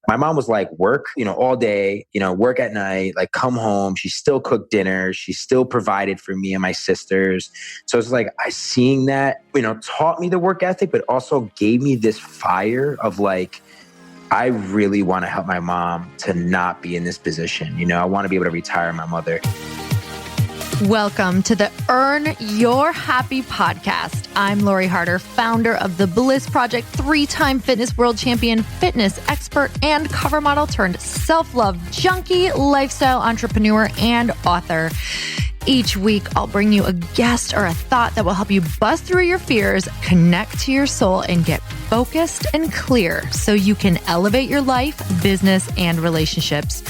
My mom was like, work, all day, work at night, like come home. She still cooked dinner. She still provided for me and my sisters. So it's like, seeing that, taught me the work ethic, but also gave me this fire of like, I really want to help my mom to not be in this position. I want to be able to retire my mother. Welcome to the Earn Your Happy podcast. I'm Lori Harder, founder of The Bliss Project, 3-time fitness world champion, fitness expert, and cover model turned self-love junkie, lifestyle entrepreneur, and author. Each week, I'll bring you a guest or a thought that will help you bust through your fears, connect to your soul, and get focused and clear so you can elevate your life, business, and relationships.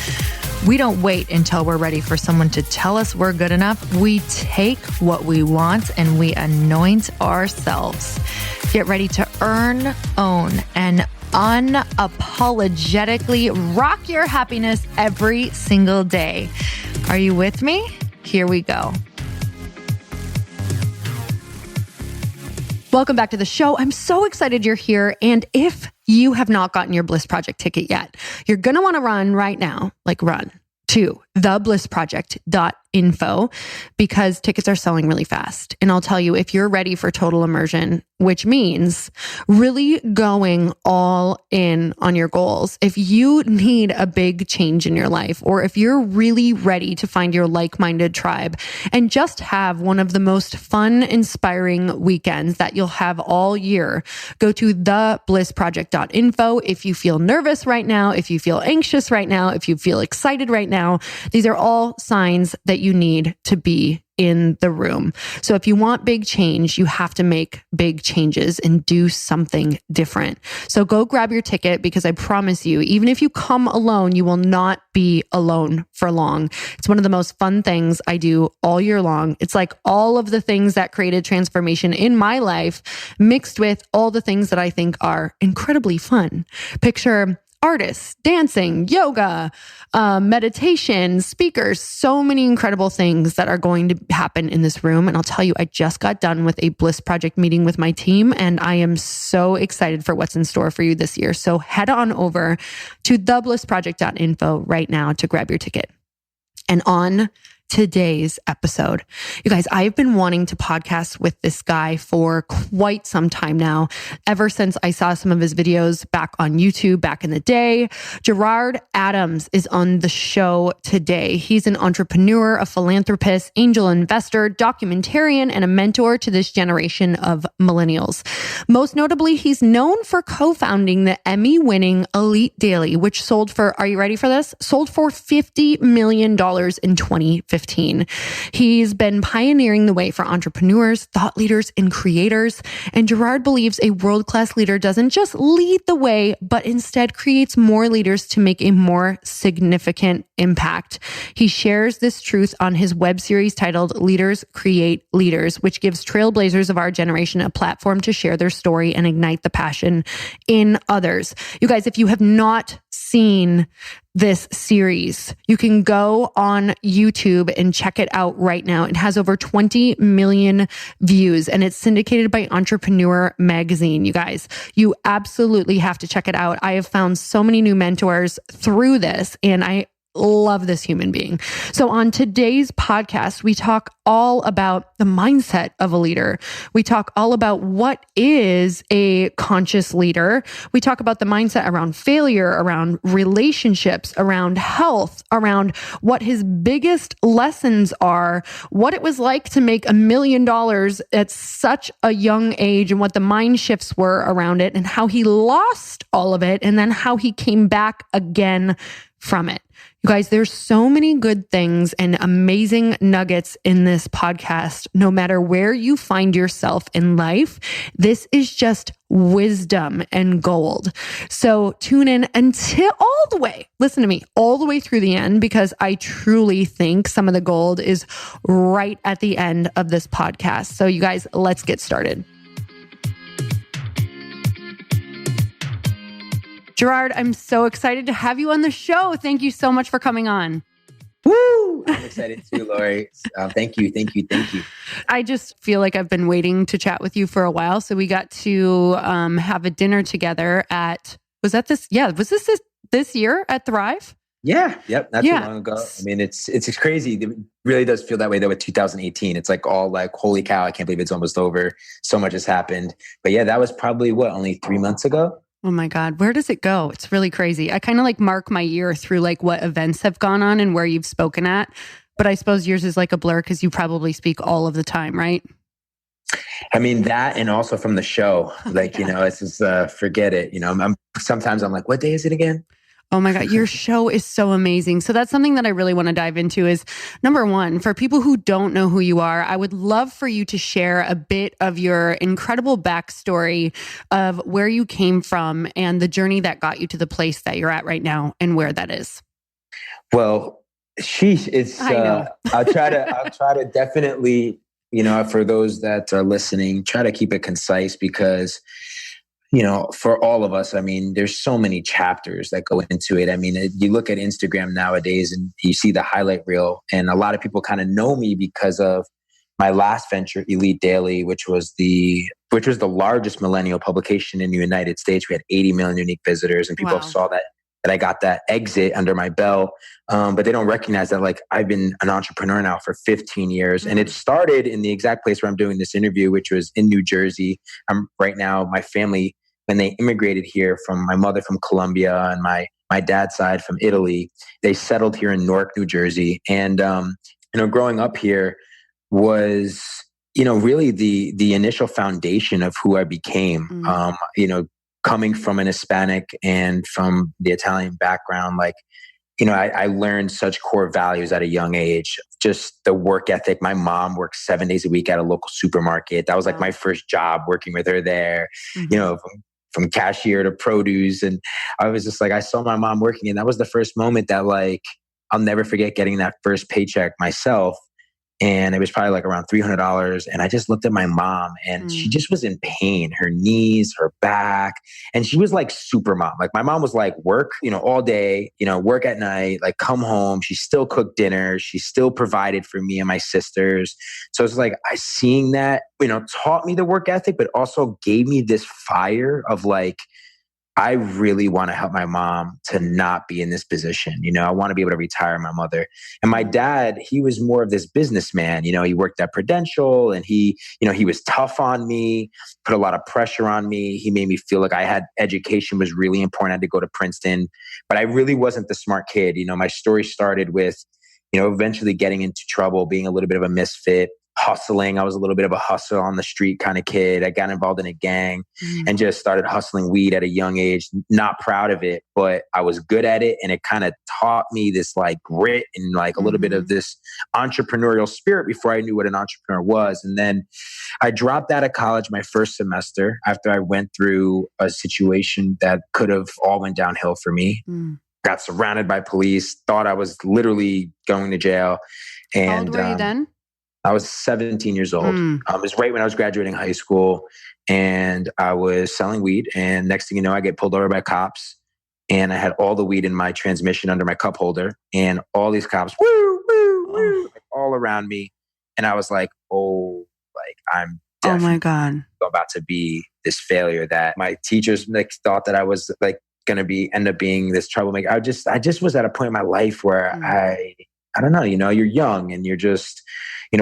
We don't wait until we're ready for someone to tell us we're good enough. We take what we want and we anoint ourselves. Get ready to earn, own, and unapologetically rock your happiness every single day. Are you with me? Here we go. Welcome back to the show. I'm so excited you're here. And if you have not gotten your Bliss Project ticket yet, you're going to want to run right now, run to theblissproject.info because tickets are selling really fast. And I'll tell you, if you're ready for total immersion, which means really going all in on your goals, if you need a big change in your life, or if you're really ready to find your like-minded tribe and just have one of the most fun, inspiring weekends that you'll have all year, go to theblissproject.info. If you feel nervous right now, if you feel anxious right now, if you feel excited right now, these are all signs that you need to be in the room. So if you want big change, you have to make big changes and do something different. So go grab your ticket because I promise you, even if you come alone, you will not be alone for long. It's one of the most fun things I do all year long. It's like all of the things that created transformation in my life mixed with all the things that I think are incredibly fun. Picture artists, dancing, yoga, meditation, speakers, so many incredible things that are going to happen in this room. And I'll tell you, I just got done with a Bliss Project meeting with my team, and I am so excited for what's in store for you this year. So head on over to theblissproject.info right now to grab your ticket. And on today's episode, you guys, I've been wanting to podcast with this guy for quite some time now, ever since I saw some of his videos back on YouTube back in the day. Gerard Adams is on the show today. He's an entrepreneur, a philanthropist, angel investor, documentarian, and a mentor to this generation of millennials. Most notably, he's known for co-founding the Emmy-winning Elite Daily, which sold for, are you ready for this? Sold for $50 million in 2015. He's been pioneering the way for entrepreneurs, thought leaders, and creators. And Gerard believes a world-class leader doesn't just lead the way, but instead creates more leaders to make a more significant impact. He shares this truth on his web series titled Leaders Create Leaders, which gives trailblazers of our generation a platform to share their story and ignite the passion in others. You guys, if you have not seen this series, you can go on YouTube and check it out right now. It has over 20 million views and it's syndicated by Entrepreneur Magazine. You guys, you absolutely have to check it out. I have found so many new mentors through this, and I love this human being. So on today's podcast, we talk all about the mindset of a leader. We talk all about what is a conscious leader. We talk about the mindset around failure, around relationships, around health, around what his biggest lessons are, what it was like to make $1 million at such a young age and what the mind shifts were around it and how he lost all of it and then how he came back again from it. You guys, there's so many good things and amazing nuggets in this podcast. No matter where you find yourself in life, this is just wisdom and gold. So tune in until all the way, listen to me, all the way through the end, because I truly think some of the gold is right at the end of this podcast. So you guys, let's get started. Gerard, I'm so excited to have you on the show. Thank you so much for coming on. Woo! I'm excited too, Lori. Thank you. I just feel like I've been waiting to chat with you for a while. So we got to have a dinner together at, was this this year at Thrive? Yeah. Yep. Not too long ago. I mean, it's crazy. It really does feel that way though with 2018. It's like all like, holy cow, I can't believe it's almost over. So much has happened. But yeah, that was probably only 3 months ago? Oh my God. Where does it go? It's really crazy. I kind of like mark my year through like what events have gone on and where you've spoken at. But I suppose yours is like a blur because you probably speak all of the time, right? I mean, that and also from the show, like, it's just, forget it. Sometimes I'm like, what day is it again? Oh my God, your show is so amazing. So that's something that I really want to dive into is number one, for people who don't know who you are, I would love for you to share a bit of your incredible backstory of where you came from and the journey that got you to the place that you're at right now and where that is. Well, I'll try to definitely, for those that are listening, try to keep it concise because for all of us, I mean, there's so many chapters that go into it. I mean, you look at Instagram nowadays and you see the highlight reel, and a lot of people kind of know me because of my last venture, Elite Daily, which was the largest millennial publication in the United States. We had 80 million unique visitors, and people saw that I got that exit under my belt. But they don't recognize that like I've been an entrepreneur now for 15 years. And it started in the exact place where I'm doing this interview, which was in New Jersey. I'm right now, my family, when they immigrated here from my mother from Colombia and my dad's side from Italy, they settled here in Newark, New Jersey. And, growing up here was, really the initial foundation of who I became, coming from an Hispanic and from the Italian background, like, I learned such core values at a young age, just the work ethic. My mom worked 7 days a week at a local supermarket. That was like my first job, working with her there, from cashier to produce. And I was just like, I saw my mom working, and that was the first moment that like, I'll never forget getting that first paycheck myself. And it was probably like around $300. And I just looked at my mom, and she just was in pain, her knees, her back. And she was like super mom. Like my mom was like work, all day, work at night, like come home. She still cooked dinner. She still provided for me and my sisters. So it's like, seeing that, taught me the work ethic, but also gave me this fire of like, I really want to help my mom to not be in this position. I want to be able to retire my mother. And my dad, he was more of this businessman. He worked at Prudential, and he was tough on me, put a lot of pressure on me. He made me feel like education was really important. I had to go to Princeton, but I really wasn't the smart kid. My story started with, eventually getting into trouble, being a little bit of a misfit, hustling. I was a little bit of a hustle on the street kind of kid. I got involved in a gang and just started hustling weed at a young age. Not proud of it, but I was good at it. And it kind of taught me this like grit and like a little bit of this entrepreneurial spirit before I knew what an entrepreneur was. And then I dropped out of college my first semester after I went through a situation that could have all went downhill for me. Got surrounded by police, thought I was literally going to jail. And how old were you then? I was 17 years old. It was right when I was graduating high school, and I was selling weed. And next thing you know, I get pulled over by cops, and I had all the weed in my transmission under my cup holder, and all these cops, like, all around me. And I was like, I'm definitely about to be this failure that my teachers like thought that I was like going to end up being this troublemaker. I just was at a point in my life where I don't know, you're young and you're just,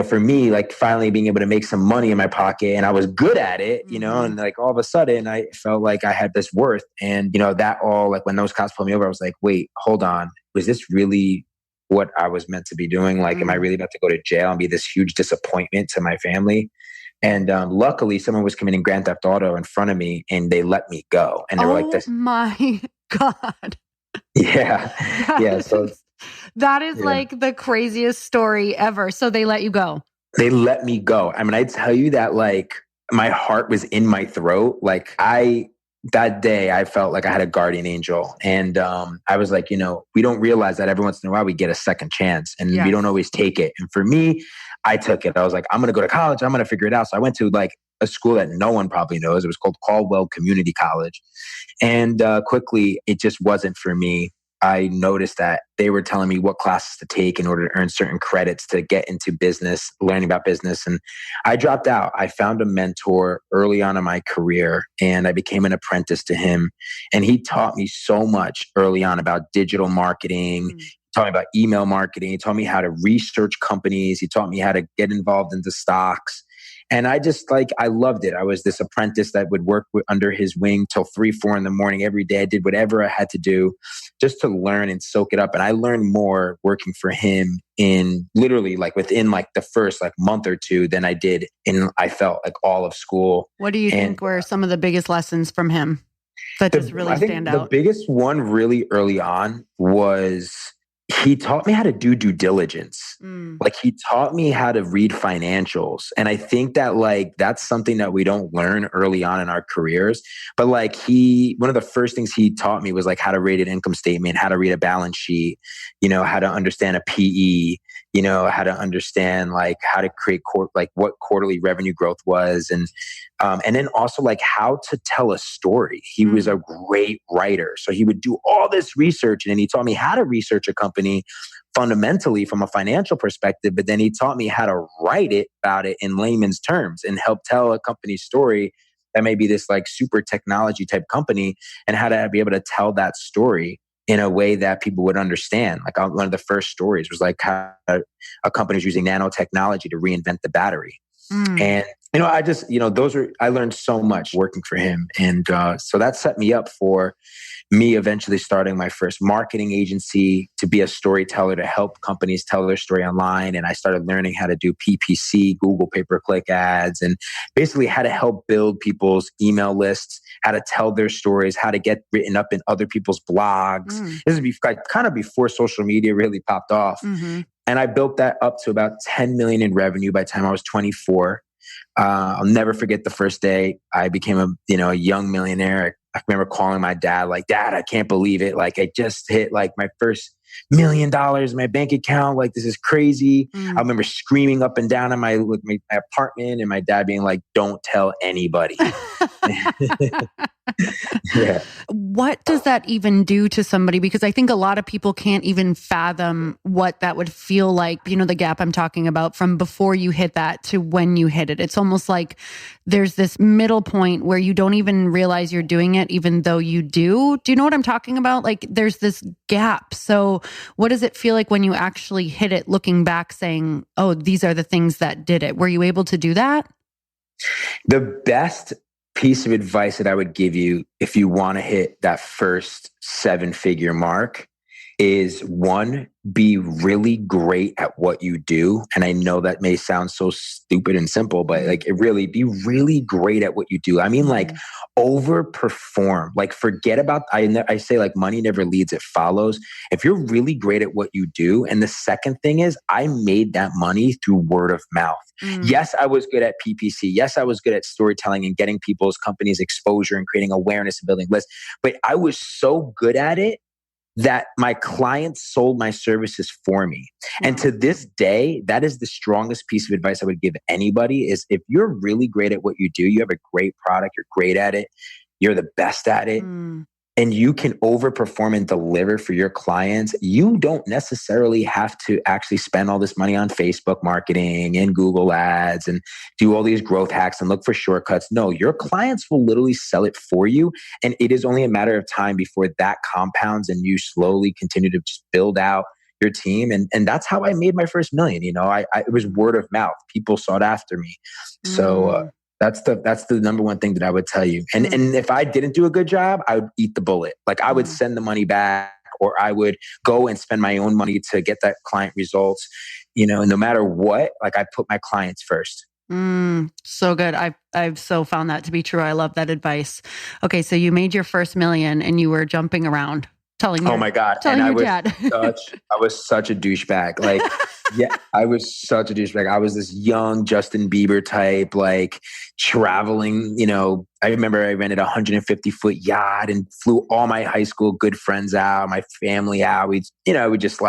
for me, like finally being able to make some money in my pocket, and I was good at it, and like all of a sudden I felt like I had this worth. And, that all like when those cops pulled me over, I was like, wait, hold on. Was this really what I was meant to be doing? Like, am I really about to go to jail and be this huge disappointment to my family? And luckily someone was committing Grand Theft Auto in front of me, and they let me go. And they were like, this. Oh my God. Yeah. Yeah. So that is like the craziest story ever. So they let you go. They let me go. I mean, I tell you that like my heart was in my throat. Like that day I felt like I had a guardian angel. And I was like, we don't realize that every once in a while we get a second chance, and we don't always take it. And for me, I took it. I was like, I'm going to go to college. I'm going to figure it out. So I went to like a school that no one probably knows. It was called Caldwell Community College. And quickly, it just wasn't for me. I noticed that they were telling me what classes to take in order to earn certain credits to get into business, learning about business. And I dropped out. I found a mentor early on in my career and I became an apprentice to him. And he taught me so much early on about digital marketing. He taught me about email marketing. He taught me how to research companies. He taught me how to get involved into stocks. And I just I loved it. I was this apprentice that would work under his wing till 3, 4 in the morning every day. I did whatever I had to do just to learn and soak it up. And I learned more working for him in literally within the first month or two than I did I felt all of school. What do you think were some of the biggest lessons from him that just really stand out? The biggest one really early on was he taught me how to do due diligence. He taught me how to read financials. And I think that that's something that we don't learn early on in our careers. But one of the first things he taught me was how to read an income statement, how to read a balance sheet, how to understand a PE, how to understand how to create what quarterly revenue growth was. And then also how to tell a story. He was a great writer. So he would do all this research and he taught me how to research a company fundamentally from a financial perspective, but then he taught me how to write about it in layman's terms and help tell a company's story that may be this super technology type company and how to be able to tell that story in a way that people would understand. One of the first stories was how a company is using nanotechnology to reinvent the battery. And, I learned so much working for him. And so that set me up for me eventually starting my first marketing agency to be a storyteller to help companies tell their story online. And I started learning how to do PPC, Google pay-per-click ads, and basically how to help build people's email lists, how to tell their stories, how to get written up in other people's blogs. This is kind of before social media really popped off. And I built that up to about 10 million in revenue by the time I was 24. I'll never forget the first day I became a young millionaire. I remember calling my dad, Dad, I can't believe it. I just hit my first $1 million in my bank account. This is crazy. I remember screaming up and down in my apartment and my dad being don't tell anybody. Yeah. What does that even do to somebody? Because I think a lot of people can't even fathom what that would feel like. The gap I'm talking about from before you hit that to when you hit it. It's almost like there's this middle point where you don't even realize you're doing it, even though you do. Do you know what I'm talking about? There's this gap. So what does it feel like when you actually hit it, looking back saying, oh, these are the things that did it? Were you able to do that? The best piece of advice that I would give you if you want to hit that first 7-figure mark is 1, be really great at what you do. And I know that may sound so stupid and simple, but be really great at what you do. I mean, overperform, forget about, I say money never leads, it follows. If you're really great at what you do. And the second thing is I made that money through word of mouth. Yes, I was good at PPC. Yes, I was good at storytelling and getting people's companies exposure and creating awareness and building lists. But I was so good at it that my clients sold my services for me. And to this day, that is the strongest piece of advice I would give anybody is if you're really great at what you do, you have a great product, you're great at it, you're the best at it, and you can overperform and deliver for your clients, you don't necessarily have to actually spend all this money on Facebook marketing and Google ads and do all these growth hacks and look for shortcuts. No, your clients will literally sell it for you. And it is only a matter of time before that compounds and you slowly continue to just build out your team. And that's how I made my first million. It was word of mouth. People sought after me. So, that's the number one thing that I would tell you. And if I didn't do a good job, I would eat the bullet. I would send the money back or I would go and spend my own money to get that client results. No matter what, I put my clients first. So good. I've so found that to be true. I love that advice. Okay. So you made your first million and you were jumping around. Oh my God. Telling your dad. I was such a douchebag. Yeah, I was such a douchebag. I was this young Justin Bieber type, traveling, I remember I rented a 150-foot yacht and flew all my high school good friends out, my family out. We just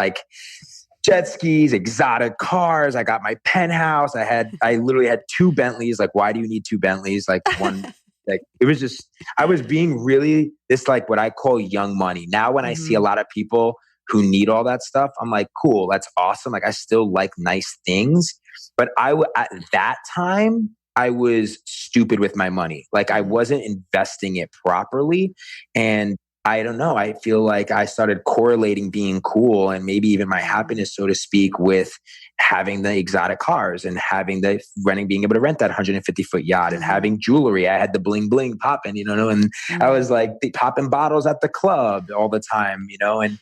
jet skis, exotic cars. I got my penthouse. I literally had 2 Bentleys. Why do you need 2 Bentleys? One Like it was just, I was being really this like what I call young money. Now when I see a lot of people who need all that stuff, I'm like, cool, that's awesome. Like I still like nice things, but at that time I was stupid with my money. Like I wasn't investing it properly. And I don't know. I feel like I started correlating being cool and maybe even my happiness, so to speak, with having the exotic cars and having being able to rent that 150-foot yacht and having jewelry. I had the bling bling popping, and I was like popping bottles at the club all the time, and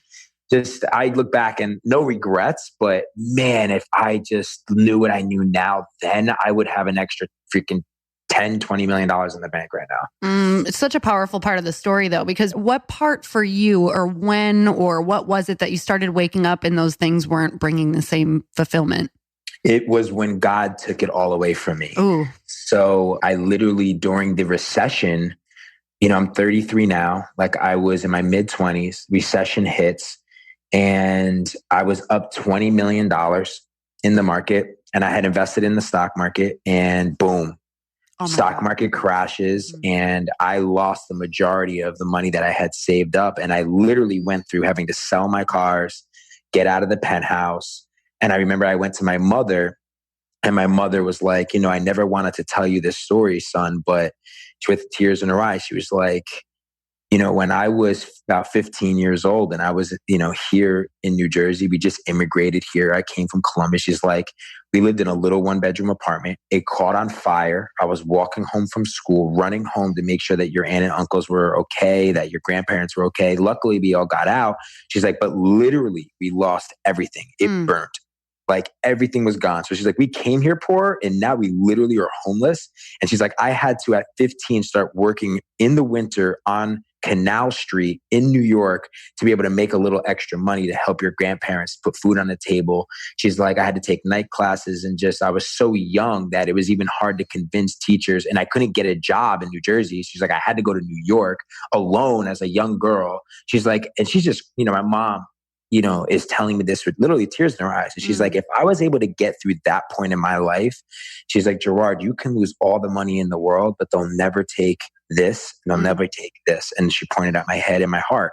just, I look back and no regrets, but man, if I just knew what I knew now, then I would have an extra freaking $10-20 million in the bank right now. It's such a powerful part of the story though, because what part for you or when or what was it that you started waking up and those things weren't bringing the same fulfillment? It was when God took it all away from me. Ooh. So I literally, during the recession, I'm 33 now, like I was in my mid 20s, recession hits and I was up $20 million in the market and I had invested in the stock market and boom. Stock market crashes and I lost the majority of the money that I had saved up. And I literally went through having to sell my cars, get out of the penthouse. And I remember I went to my mother and my mother was like, I never wanted to tell you this story, son, but with tears in her eyes, she was like, when I was about 15 years old and I was, here in New Jersey, we just immigrated here. I came from Columbus. She's like, we lived in a little 1-bedroom apartment. It caught on fire. I was walking home from school, running home to make sure that your aunt and uncles were okay, that your grandparents were okay. Luckily, we all got out. She's like, but literally, we lost everything. It burnt. Like everything was gone. So she's like, we came here poor and now we literally are homeless. And she's like, I had to at 15 start working in the winter on Canal Street in New York to be able to make a little extra money to help your grandparents put food on the table. She's like, I had to take night classes and I was so young that it was even hard to convince teachers and I couldn't get a job in New Jersey. She's like, I had to go to New York alone as a young girl. She's like, and she's just, my mom, is telling me this with literally tears in her eyes. And she's like, if I was able to get through that point in my life, she's like, Gerard, you can lose all the money in the world, but they'll never take this. And they'll never take this. And she pointed at my head and my heart.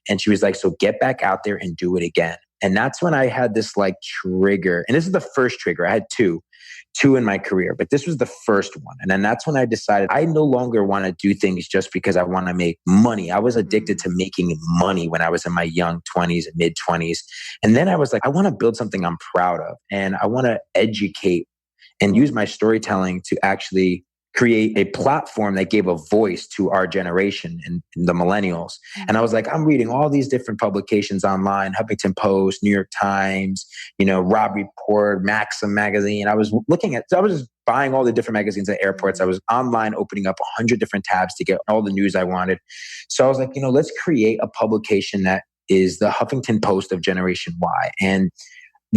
And she was like, so get back out there and do it again. And that's when I had this like trigger. And this is the first trigger. I had two in my career, but this was the first one. And then that's when I decided I no longer want to do things just because I want to make money. I was addicted to making money when I was in my young 20s and mid 20s. And then I was like, I want to build something I'm proud of. And I want to educate and use my storytelling to actually create a platform that gave a voice to our generation and the millennials. And I was like, I'm reading all these different publications online, Huffington Post, New York Times, Robb Report, Maxim magazine. I was just buying all the different magazines at airports. I was online opening up 100 different tabs to get all the news I wanted. So I was like, let's create a publication that is the Huffington Post of Generation Y. And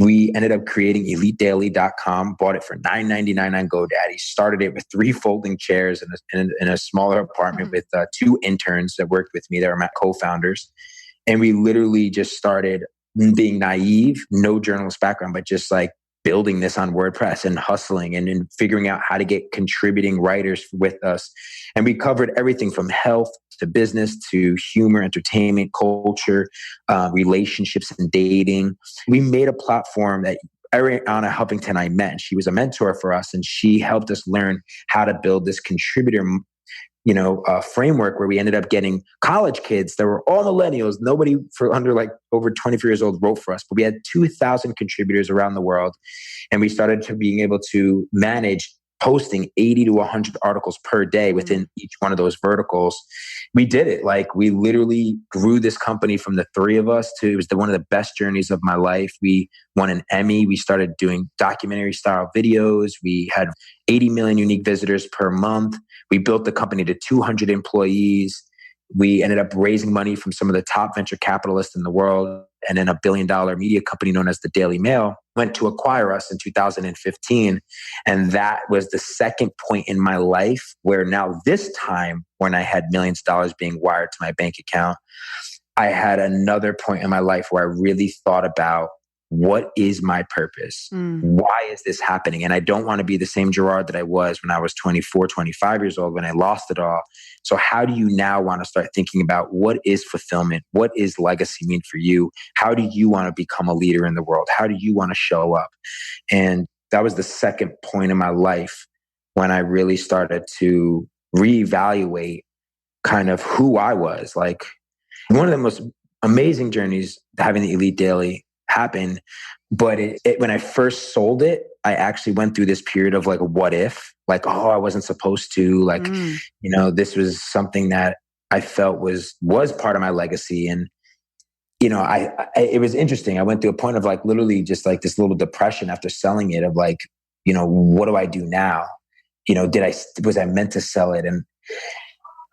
we ended up creating EliteDaily.com, bought it for $9.99 on GoDaddy, started it with 3 folding chairs in a smaller apartment with 2 interns that worked with me. They were my co-founders. And we literally just started being naive, no journalist background, but just like building this on WordPress and hustling and figuring out how to get contributing writers with us. And we covered everything from health to business to humor, entertainment, culture, relationships and dating. We made a platform that Ariana Huffington I met. She was a mentor for us and she helped us learn how to build this contributor framework where we ended up getting college kids that were all millennials. Nobody for under like over 24 years old wrote for us, but we had 2,000 contributors around the world. And we started to being able to manage posting 80 to 100 articles per day within each one of those verticals. We did it. Like we literally grew this company from the 3 of us to, it was one of the best journeys of my life. We won an Emmy. We started doing documentary style videos. We had 80 million unique visitors per month. We built the company to 200 employees. We ended up raising money from some of the top venture capitalists in the world. And then $1 billion media company known as the Daily Mail went to acquire us in 2015. And that was the second point in my life where now this time when I had millions of dollars being wired to my bank account, I had another point in my life where I really thought about what is my purpose? Why is this happening? And I don't want to be the same Gerard that I was when I was 24, 25 years old, when I lost it all. So how do you now want to start thinking about what is fulfillment? What is legacy mean for you? How do you want to become a leader in the world? How do you want to show up? And that was the second point in my life when I really started to reevaluate kind of who I was. Like, one of the most amazing journeys having the Elite Daily happen. But when I first sold it, I actually went through this period of like, what if? Like, oh, I wasn't supposed to. Like, this was something that I felt was part of my legacy. And, it was interesting. I went through a point of like literally just like this little depression after selling it of like, what do I do now? Was I meant to sell it?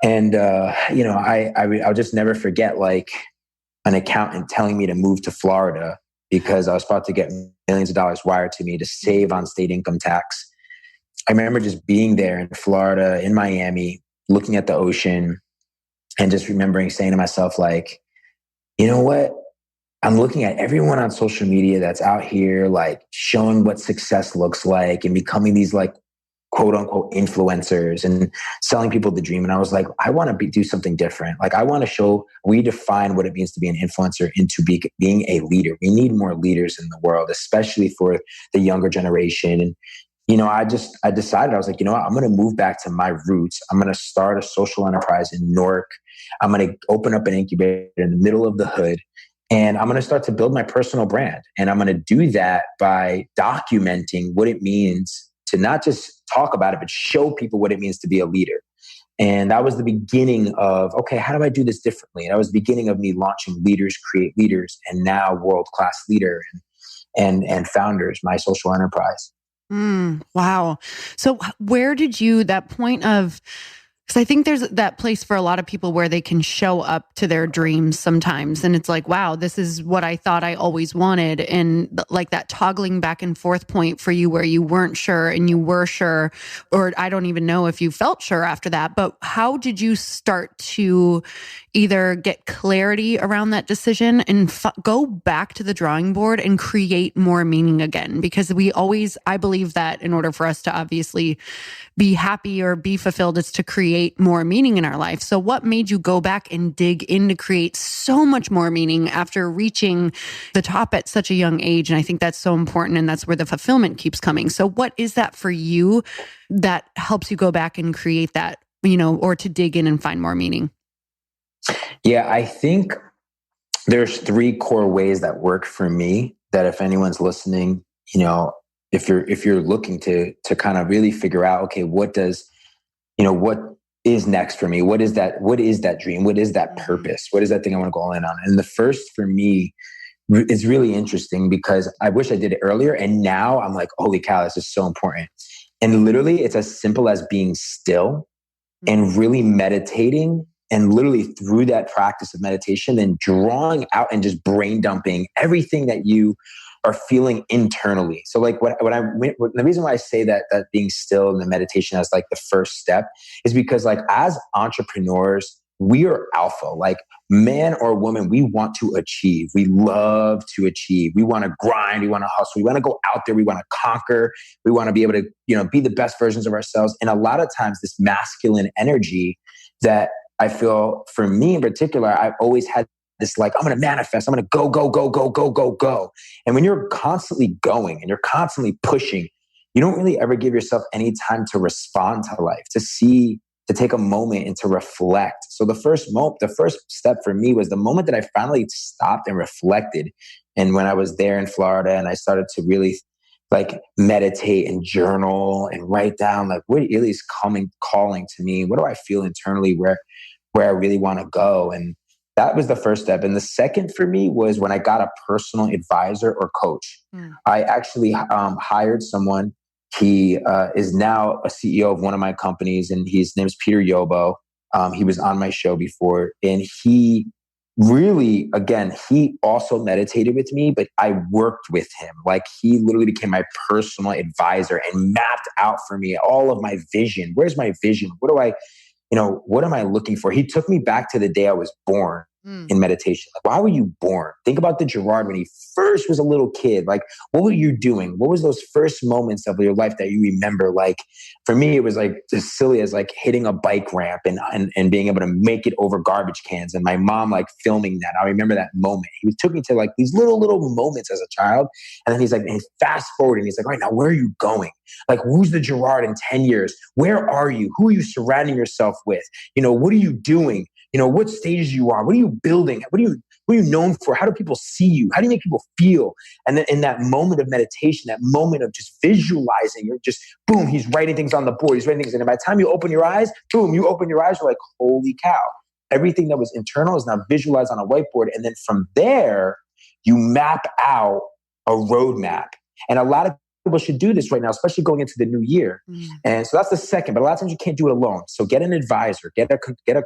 I'll just never forget like an accountant telling me to move to Florida because I was about to get millions of dollars wired to me to save on state income tax. I remember just being there in Florida, in Miami, looking at the ocean and just remembering saying to myself, like, you know what? I'm looking at everyone on social media that's out here, like showing what success looks like and becoming these like quote unquote influencers and selling people the dream. And I was like, I want to do something different. Like I want to redefine what it means to be an influencer into being a leader. We need more leaders in the world, especially for the younger generation. And, I decided, I was like, I'm going to move back to my roots. I'm going to start a social enterprise in Newark. I'm going to open up an incubator in the middle of the hood. And I'm going to start to build my personal brand. And I'm going to do that by documenting what it means to not just talk about it, but show people what it means to be a leader. And that was the beginning of, okay, how do I do this differently? And that was the beginning of me launching Leaders Create Leaders, and now World-Class Leader and Founders, my social enterprise. Wow. So where did that point of, because I think there's that place for a lot of people where they can show up to their dreams sometimes. And it's like, wow, this is what I thought I always wanted. And like that toggling back and forth point for you where you weren't sure and you were sure, or I don't even know if you felt sure after that. But how did you start to either get clarity around that decision and go back to the drawing board and create more meaning again? Because I believe that in order for us to obviously be happy or be fulfilled, it's to create more meaning in our life. So what made you go back and dig in to create so much more meaning after reaching the top at such a young age? And I think that's so important. And that's where the fulfillment keeps coming. So what is that for you that helps you go back and create that, or to dig in and find more meaning? Yeah, I think there's 3 core ways that work for me that if anyone's listening, if you're looking to kind of really figure out, okay, what is next for me? What is that dream? What is that purpose? What is that thing I want to go all in on? And the first for me is really interesting because I wish I did it earlier. And now I'm like, holy cow, this is so important. And literally it's as simple as being still and really meditating. And literally through that practice of meditation, then drawing out and just brain dumping everything that you are feeling internally. So like the reason why I say that being still in the meditation as like the first step is because like as entrepreneurs, we are alpha, like man or woman, we want to achieve. We love to achieve. We want to grind. We want to hustle. We want to go out there. We want to conquer. We want to be able to, be the best versions of ourselves. And a lot of times this masculine energy that I feel for me in particular, I've always had this like, I'm going to manifest. I'm going to go, go, go, go, go, go, go. And when you're constantly going and you're constantly pushing, you don't really ever give yourself any time to respond to life, to take a moment and to reflect. So the first step for me was the moment that I finally stopped and reflected. And when I was there in Florida and I started to really like meditate and journal and write down like what really is calling to me. What do I feel internally where I really want to go? And that was the first step. And the second for me was when I got a personal advisor or coach. I actually hired someone. He is now a CEO of one of my companies, and his name is Peter Yobo. He was on my show before, and he really, again, he also meditated with me, but I worked with him. Like he literally became my personal advisor and mapped out for me all of my vision. Where's my vision? What am I looking for? He took me back to the day I was born in meditation? Like, why were you born? Think about the Gerard when he first was a little kid. Like, what were you doing? What was those first moments of your life that you remember? Like, for me, it was like as silly as like hitting a bike ramp and being able to make it over garbage cans, and my mom like filming that. I remember that moment. He took me to like these little moments as a child, and then he's like, and fast forward, and he's like, all right, now where are you going? Like, who's the Gerard in 10 years? Where are you? Who are you surrounding yourself with? What are you doing? What stages you are? What are you building? What are you known for? How do people see you? How do you make people feel? And then in that moment of meditation, that moment of just visualizing, you're just, boom, he's writing things on the board. He's writing things. And by the time you open your eyes, boom, you open your eyes, you're like, holy cow. Everything that was internal is now visualized on a whiteboard. And then from there, you map out a roadmap. And a lot of people should do this right now, especially going into the new year. And so that's the second, but a lot of times you can't do it alone. So get an advisor, get a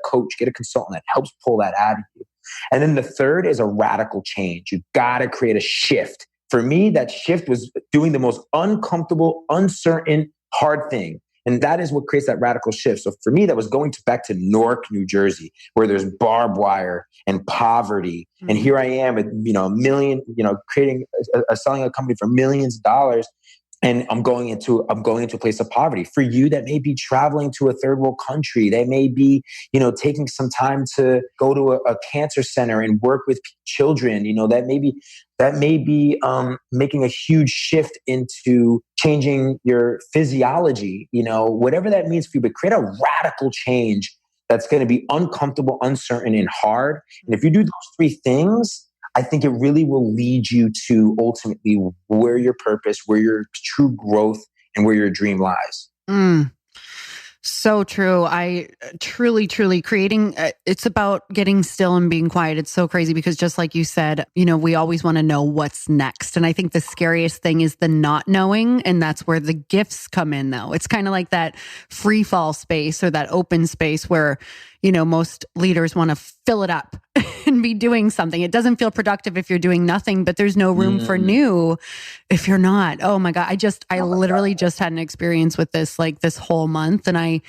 coach, get a consultant that helps pull that out of you. And then the third is a radical change. You got to create a shift. For me, that shift was doing the most uncomfortable, uncertain, hard thing. And that is what creates that radical shift. So for me, that was going back to Newark, New Jersey, where there's barbed wire and poverty. And here I am at, a million, creating, selling a company for millions of dollars. And I'm going into a place of poverty. For you, that may be traveling to a third world country. They may be, taking some time to go to a cancer center and work with children. That may be making a huge shift into changing your physiology. Whatever that means for you, but create a radical change that's going to be uncomfortable, uncertain, and hard. And if you do those three things, I think it really will lead you to ultimately where your purpose, where your true growth, and where your dream lies. So true. I truly creating, it's about getting still and being quiet. It's so crazy because just like you said, we always want to know what's next. And I think the scariest thing is the not knowing. And that's where the gifts come in though. It's kind of like that free fall space or that open space where, most leaders want to fill it up and be doing something. It doesn't feel productive if you're doing nothing, but there's no room for new if you're not. Oh my God. I literally just had an experience with this, like this whole month. And I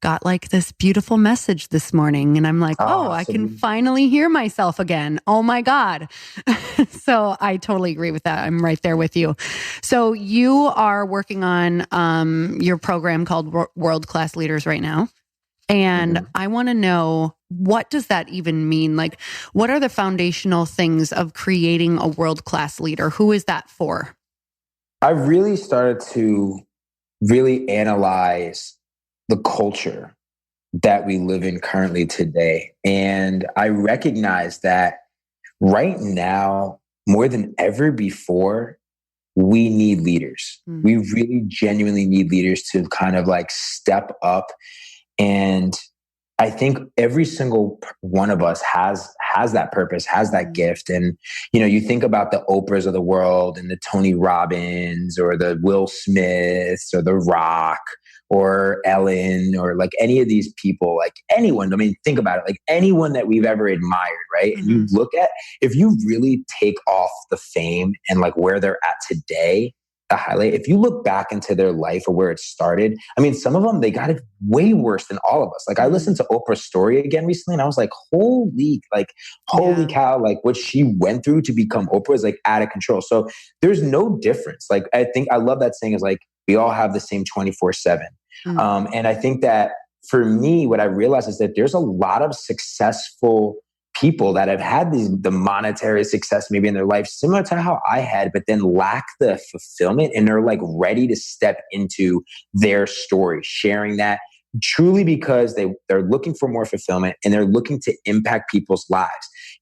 got like this beautiful message this morning and I'm like, oh, I can finally hear myself again. Oh my God. So I totally agree with that. I'm right there with you. So you are working on your program called World Class Leaders right now. And I want to know, what does that even mean? Like, what are the foundational things of creating a world-class leader? Who is that for? I really started to really analyze the culture that we live in currently today. And I recognize that right now, more than ever before, we need leaders. We really genuinely need leaders to kind of like step up. And I think every single one of us has that purpose, has that gift. And, you think about the Oprahs of the world and the Tony Robbins or the Will Smiths or The Rock or Ellen or like any of these people, like anyone. I mean, think about it, like anyone that we've ever admired, right? And you look at, if you really take off the fame and like where they're at today, the highlight, if you look back into their life or where it started, I mean, some of them, they got it way worse than all of us. Like I listened to Oprah's story again recently and I was like, holy cow, like what she went through to become Oprah is like out of control. So there's no difference. Like, I think I love that saying is like, we all have the same 24/7. And I think that for me, what I realized is that there's a lot of successful people that have had the monetary success maybe in their life, similar to how I had, but then lack the fulfillment and they're like ready to step into their story, sharing that truly because they're looking for more fulfillment and they're looking to impact people's lives.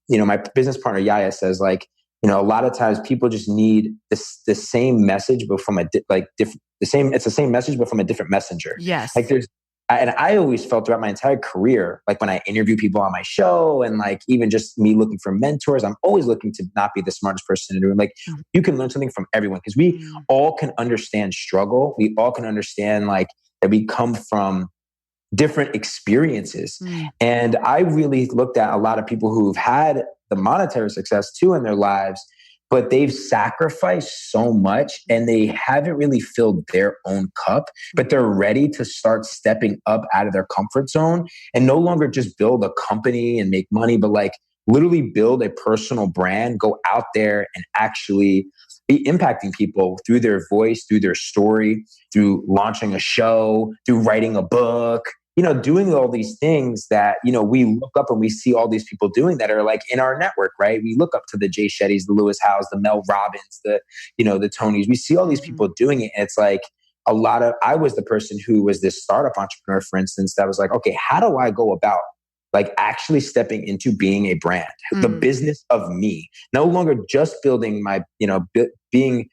My business partner, Yaya, says like, a lot of times people just need the same message, but from it's the same message, but from a different messenger. Yes. Like and I always felt throughout my entire career, like when I interview people on my show and like even just me looking for mentors, I'm always looking to not be the smartest person in the room. Like you can learn something from everyone because we all can understand struggle. We all can understand like that we come from different experiences. And I really looked at a lot of people who've had the monetary success too in their lives, but they've sacrificed so much and they haven't really filled their own cup, but they're ready to start stepping up out of their comfort zone and no longer just build a company and make money, but like literally build a personal brand, go out there and actually be impacting people through their voice, through their story, through launching a show, through writing a book, doing all these things that, we look up and we see all these people doing that are like in our network, right? We look up to the Jay Shettys, the Lewis Howes, the Mel Robbins, the Tonys. We see all these people doing it. And it's like I was the person who was this startup entrepreneur, for instance, that was like, okay, how do I go about like actually stepping into being a brand, the business of me, no longer just building my, being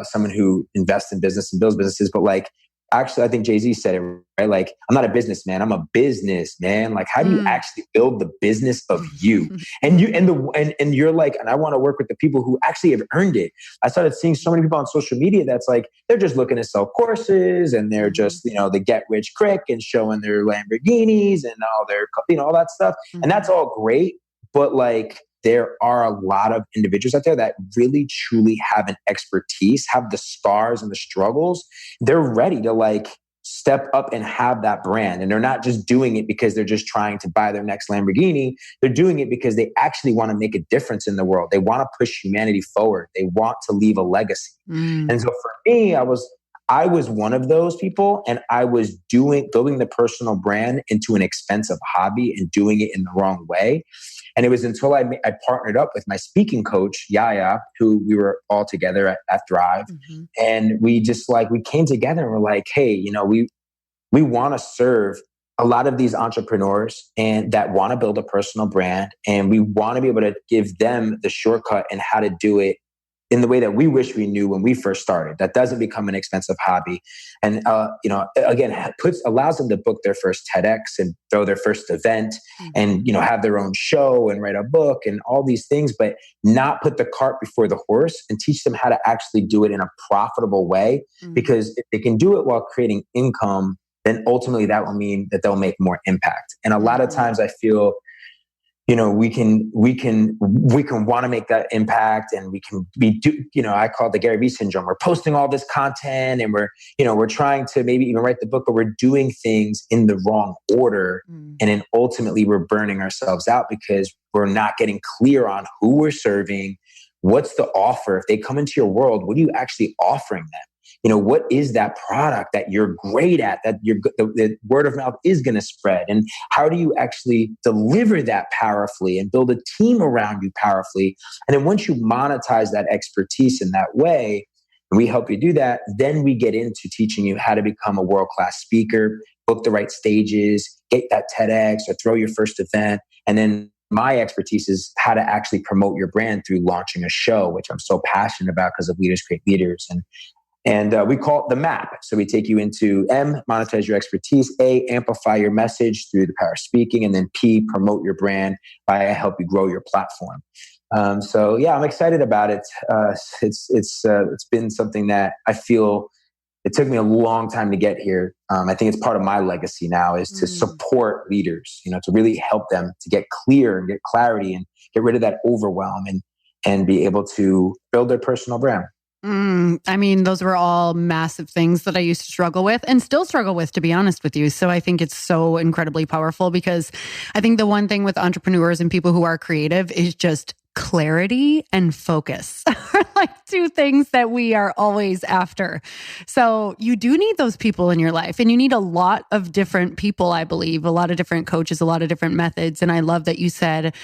someone who invests in business and builds businesses, but like, actually, I think Jay-Z said it, right? Like, I'm not a businessman, I'm a businessman. Like, how do you actually build the business of you? And you're like, and I want to work with the people who actually have earned it. I started seeing so many people on social media that's like, they're just looking to sell courses and they're just, the get rich quick and showing their Lamborghinis and all their, all that stuff. And that's all great. But like, there are a lot of individuals out there that really truly have an expertise, have the scars and the struggles. They're ready to like step up and have that brand. And they're not just doing it because they're just trying to buy their next Lamborghini. They're doing it because they actually want to make a difference in the world. They want to push humanity forward. They want to leave a legacy. And so for me, I was one of those people, and I was building the personal brand into an expensive hobby and doing it in the wrong way. And it was until I partnered up with my speaking coach, Yaya, who we were all together at Thrive. And we just we came together and we're like, hey, we want to serve a lot of these entrepreneurs and that want to build a personal brand. And we want to be able to give them the shortcut and how to do it in the way that we wish we knew when we first started. That doesn't become an expensive hobby. And, again, allows them to book their first TEDx and throw their first event and, have their own show and write a book and all these things, but not put the cart before the horse and teach them how to actually do it in a profitable way. Because if they can do it while creating income, then ultimately that will mean that they'll make more impact. And a lot of times I feel, we can want to make that impact, and I call it the Gary Vee syndrome. We're posting all this content and we're trying to maybe even write the book, but we're doing things in the wrong order. And then ultimately we're burning ourselves out because we're not getting clear on who we're serving. What's the offer? If they come into your world, what are you actually offering them? What is that product that you're great at, that the word of mouth is going to spread? And how do you actually deliver that powerfully and build a team around you powerfully? And then once you monetize that expertise in that way, and we help you do that, then we get into teaching you how to become a world-class speaker, book the right stages, get that TEDx or throw your first event. And then my expertise is how to actually promote your brand through launching a show, which I'm so passionate about because of Leaders Create Leaders. And we call it the MAP. So we take you into M, monetize your expertise, A, amplify your message through the power of speaking, and then P, promote your brand by help you grow your platform. So yeah, I'm excited about it. It's been something that I feel it took me a long time to get here. I think it's part of my legacy now is to support leaders, to really help them to get clear and get clarity and get rid of that overwhelm and be able to build their personal brand. I mean, those were all massive things that I used to struggle with and still struggle with, to be honest with you. So I think it's so incredibly powerful because I think the one thing with entrepreneurs and people who are creative is just clarity and focus are like two things that we are always after. So you do need those people in your life, and you need a lot of different people, I believe, a lot of different coaches, a lot of different methods. And I love that you said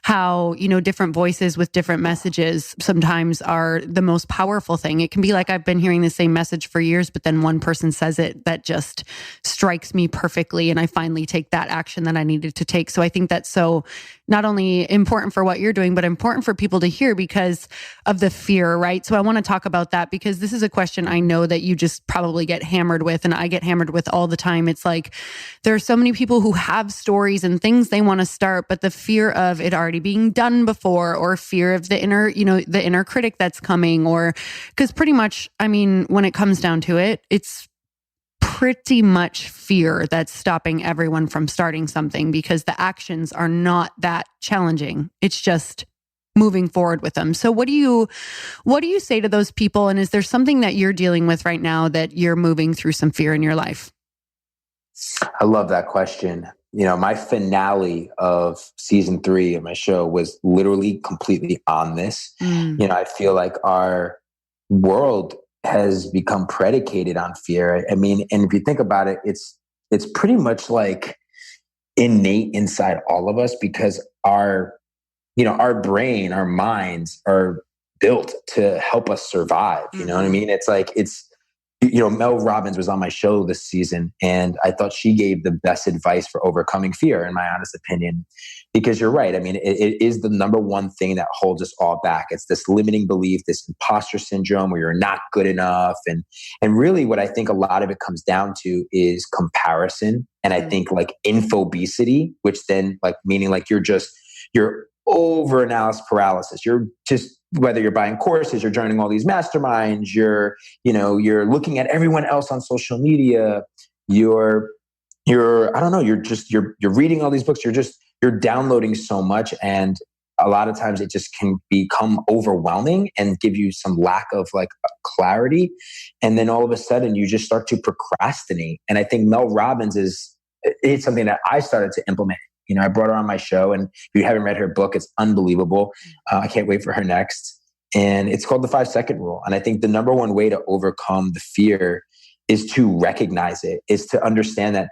how, different voices with different messages sometimes are the most powerful thing. It can be like I've been hearing the same message for years, but then one person says it that just strikes me perfectly. And I finally take that action that I needed to take. So I think that's so not only important for what you're doing, but important for people to hear because of the fear, right? So I want to talk about that because this is a question I know that you just probably get hammered with, and I get hammered with all the time. It's like, there are so many people who have stories and things they want to start, but the fear of it already being done before, or fear of the inner critic that's coming, or because pretty much, I mean, when it comes down to it, it's pretty much fear that's stopping everyone from starting something because the actions are not that challenging. It's just moving forward with them. So what do you say to those people? And is there something that you're dealing with right now that you're moving through some fear in your life? I love that question. my finale of season 3 of my show was literally completely on this. I feel like our world has become predicated on fear. I mean, and if you think about it, it's pretty much like innate inside all of us, because our brain, our minds are built to help us survive. You know what I mean? It's like, Mel Robbins was on my show this season, and I thought she gave the best advice for overcoming fear, in my honest opinion, because you're right. I mean, it is the number one thing that holds us all back. It's this limiting belief, this imposter syndrome where you're not good enough. And really what I think a lot of it comes down to is comparison. And I think like infobesity, which then like, meaning like you're over analysis paralysis. You're just, whether you're buying courses, you're joining all these masterminds, you're looking at everyone else on social media, you're I don't know, you're reading all these books, you're downloading so much, and a lot of times it just can become overwhelming and give you some lack of like clarity. And then all of a sudden you just start to procrastinate. And I think Mel Robbins it's something that I started to implement. I brought her on my show, and if you haven't read her book, it's unbelievable. I can't wait for her next. And it's called the 5-second rule. And I think the number one way to overcome the fear is to recognize it, is to understand that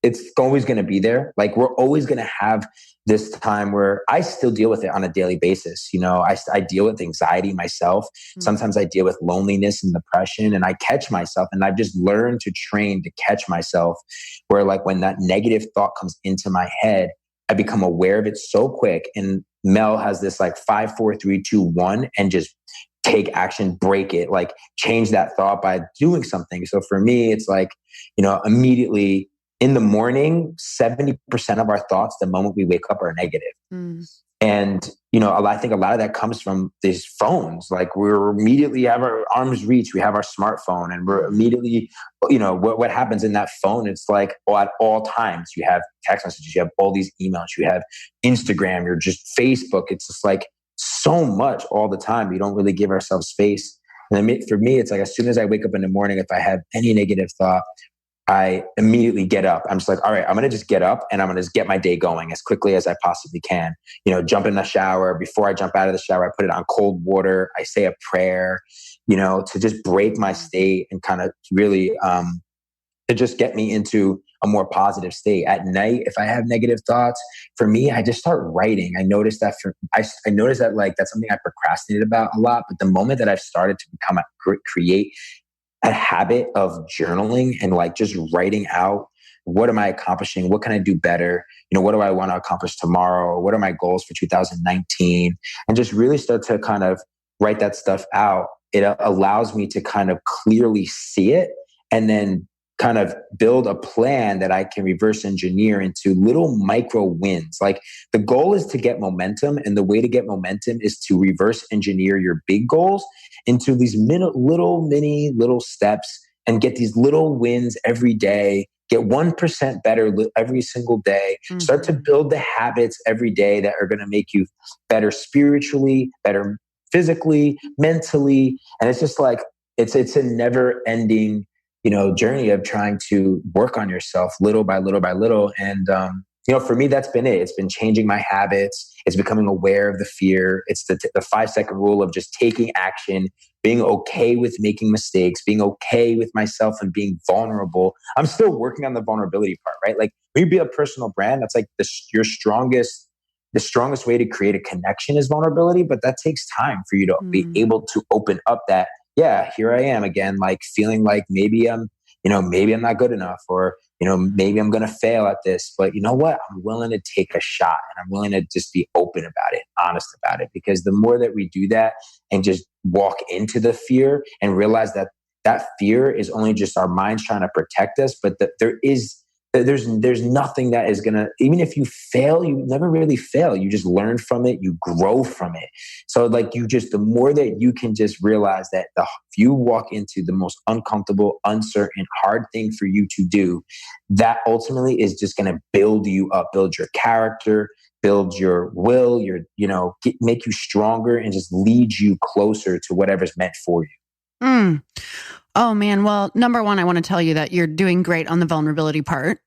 it's always going to be there. Like, we're always going to have this time where I still deal with it on a daily basis. I deal with anxiety myself. Sometimes I deal with loneliness and depression, and I catch myself, and I've just learned to train to catch myself, where like when that negative thought comes into my head, I become aware of it so quick. And Mel has this like 5, 4, 3, 2, 1, and just take action, break it, like change that thought by doing something. So for me, it's like, immediately in the morning, 70% of our thoughts the moment we wake up are negative. And, I think a lot of that comes from these phones. Like, we're immediately have our arm's reach. We have our smartphone, and we're immediately, what happens in that phone, it's like, at all times you have text messages, you have all these emails, you have Instagram, you're just Facebook. It's just like so much all the time. We don't really give ourselves space. And for me, it's like, as soon as I wake up in the morning, if I have any negative thought, I immediately get up. I'm just like, all right, I'm going to just get up and I'm going to just get my day going as quickly as I possibly can. Jump in the shower. Before I jump out of the shower, I put it on cold water. I say a prayer, to just break my state and kind of really to just get me into a more positive state. At night, if I have negative thoughts, for me, I just start writing. I noticed that like that's something I procrastinated about a lot. But the moment that I've started to create a habit of journaling and like just writing out, what am I accomplishing? What can I do better? What do I want to accomplish tomorrow? What are my goals for 2019? And just really start to kind of write that stuff out. It allows me to kind of clearly see it, and then kind of build a plan that I can reverse engineer into little micro wins. Like, the goal is to get momentum, and the way to get momentum is to reverse engineer your big goals into these little steps, and get these little wins every day. Get 1% better every single day. Start to build the habits every day that are going to make you better spiritually, better physically, mentally. And it's just like, it's a never ending journey of trying to work on yourself little by little by little. And, for me, that's been it. It's been changing my habits. It's becoming aware of the fear. It's the 5-second rule of just taking action, being okay with making mistakes, being okay with myself and being vulnerable. I'm still working on the vulnerability part, right? Like, when you build a personal brand, that's like the strongest way to create a connection is vulnerability, but that takes time for you to be able to open up that, yeah, here I am again, like feeling like maybe I'm not good enough, or, maybe I'm going to fail at this, but you know what? I'm willing to take a shot, and I'm willing to just be open about it, honest about it. Because the more that we do that and just walk into the fear and realize that that fear is only just our minds trying to protect us, but that there's nothing that is going to, even if you fail, you never really fail. You just learn from it. You grow from it. So like, the more that you can just realize that if you walk into the most uncomfortable, uncertain, hard thing for you to do, that ultimately is just going to build you up, build your character, build your will, make you stronger, and just lead you closer to whatever's meant for you. Oh man. Well, number one, I want to tell you that you're doing great on the vulnerability part.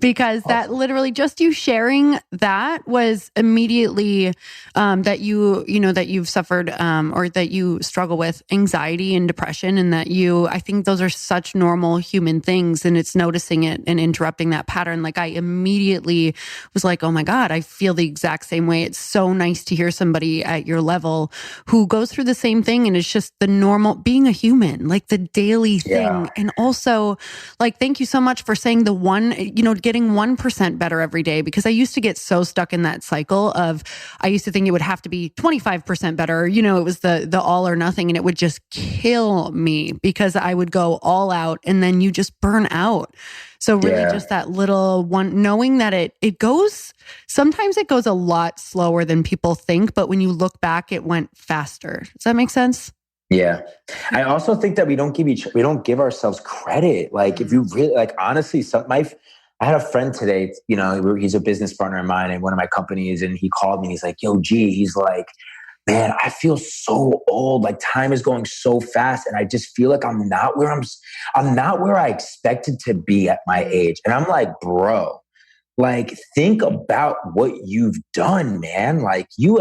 Because that literally just you sharing that was immediately that that you've suffered or that you struggle with anxiety and depression, and that I think those are such normal human things, and it's noticing it and interrupting that pattern. Like I immediately was like, oh my God, I feel the exact same way. It's so nice to hear somebody at your level who goes through the same thing, and it's just the normal being a human, like the daily thing. Yeah. And also like, thank you so much for saying the one, getting 1% better every day, because I used to get so stuck in that cycle of, I used to think it would have to be 25% better. It was the all or nothing, and it would just kill me because I would go all out and then you just burn out. So really just that little one, knowing that sometimes it goes a lot slower than people think, but when you look back, it went faster. Does that make sense? Yeah. I also think that we don't give ourselves credit. Like if you really, like, honestly, I had a friend today, he's a business partner of mine in one of my companies, and he called me and he's like, yo, G, he's like, man, I feel so old. Like time is going so fast. And I just feel like I'm not where I expected to be at my age. And I'm like, bro, like, think about what you've done, man. Like you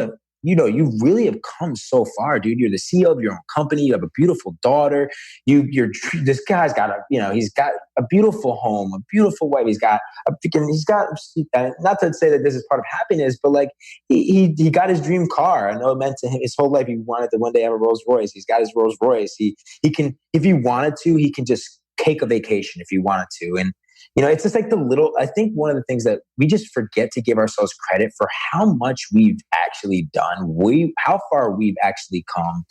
really have come so far, dude. You're the CEO of your own company. You have a beautiful daughter. This guy's got he's got a beautiful home, a beautiful wife. He's got not to say that this is part of happiness, but like he got his dream car. I know it meant to him his whole life. He wanted to one day have a Rolls Royce. He's got his Rolls Royce. He can, if he wanted to, he can just take a vacation if he wanted to. And it's just like I think one of the things that we just forget to give ourselves credit for how much we've actually done, how far we've actually come,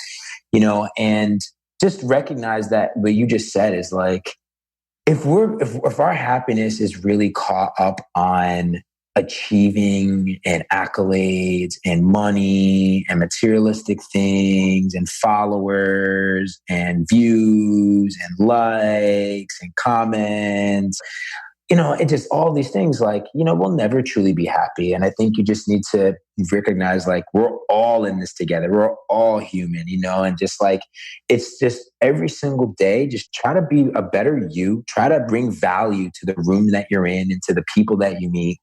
and just recognize that what you just said is like, if our happiness is really caught up on achieving and accolades and money and materialistic things and followers and views and likes and comments, it just all these things, like, we'll never truly be happy. And I think you just need to recognize, like, we're all in this together. We're all human, and just like, it's just every single day, just try to be a better you, try to bring value to the room that you're in and to the people that you meet.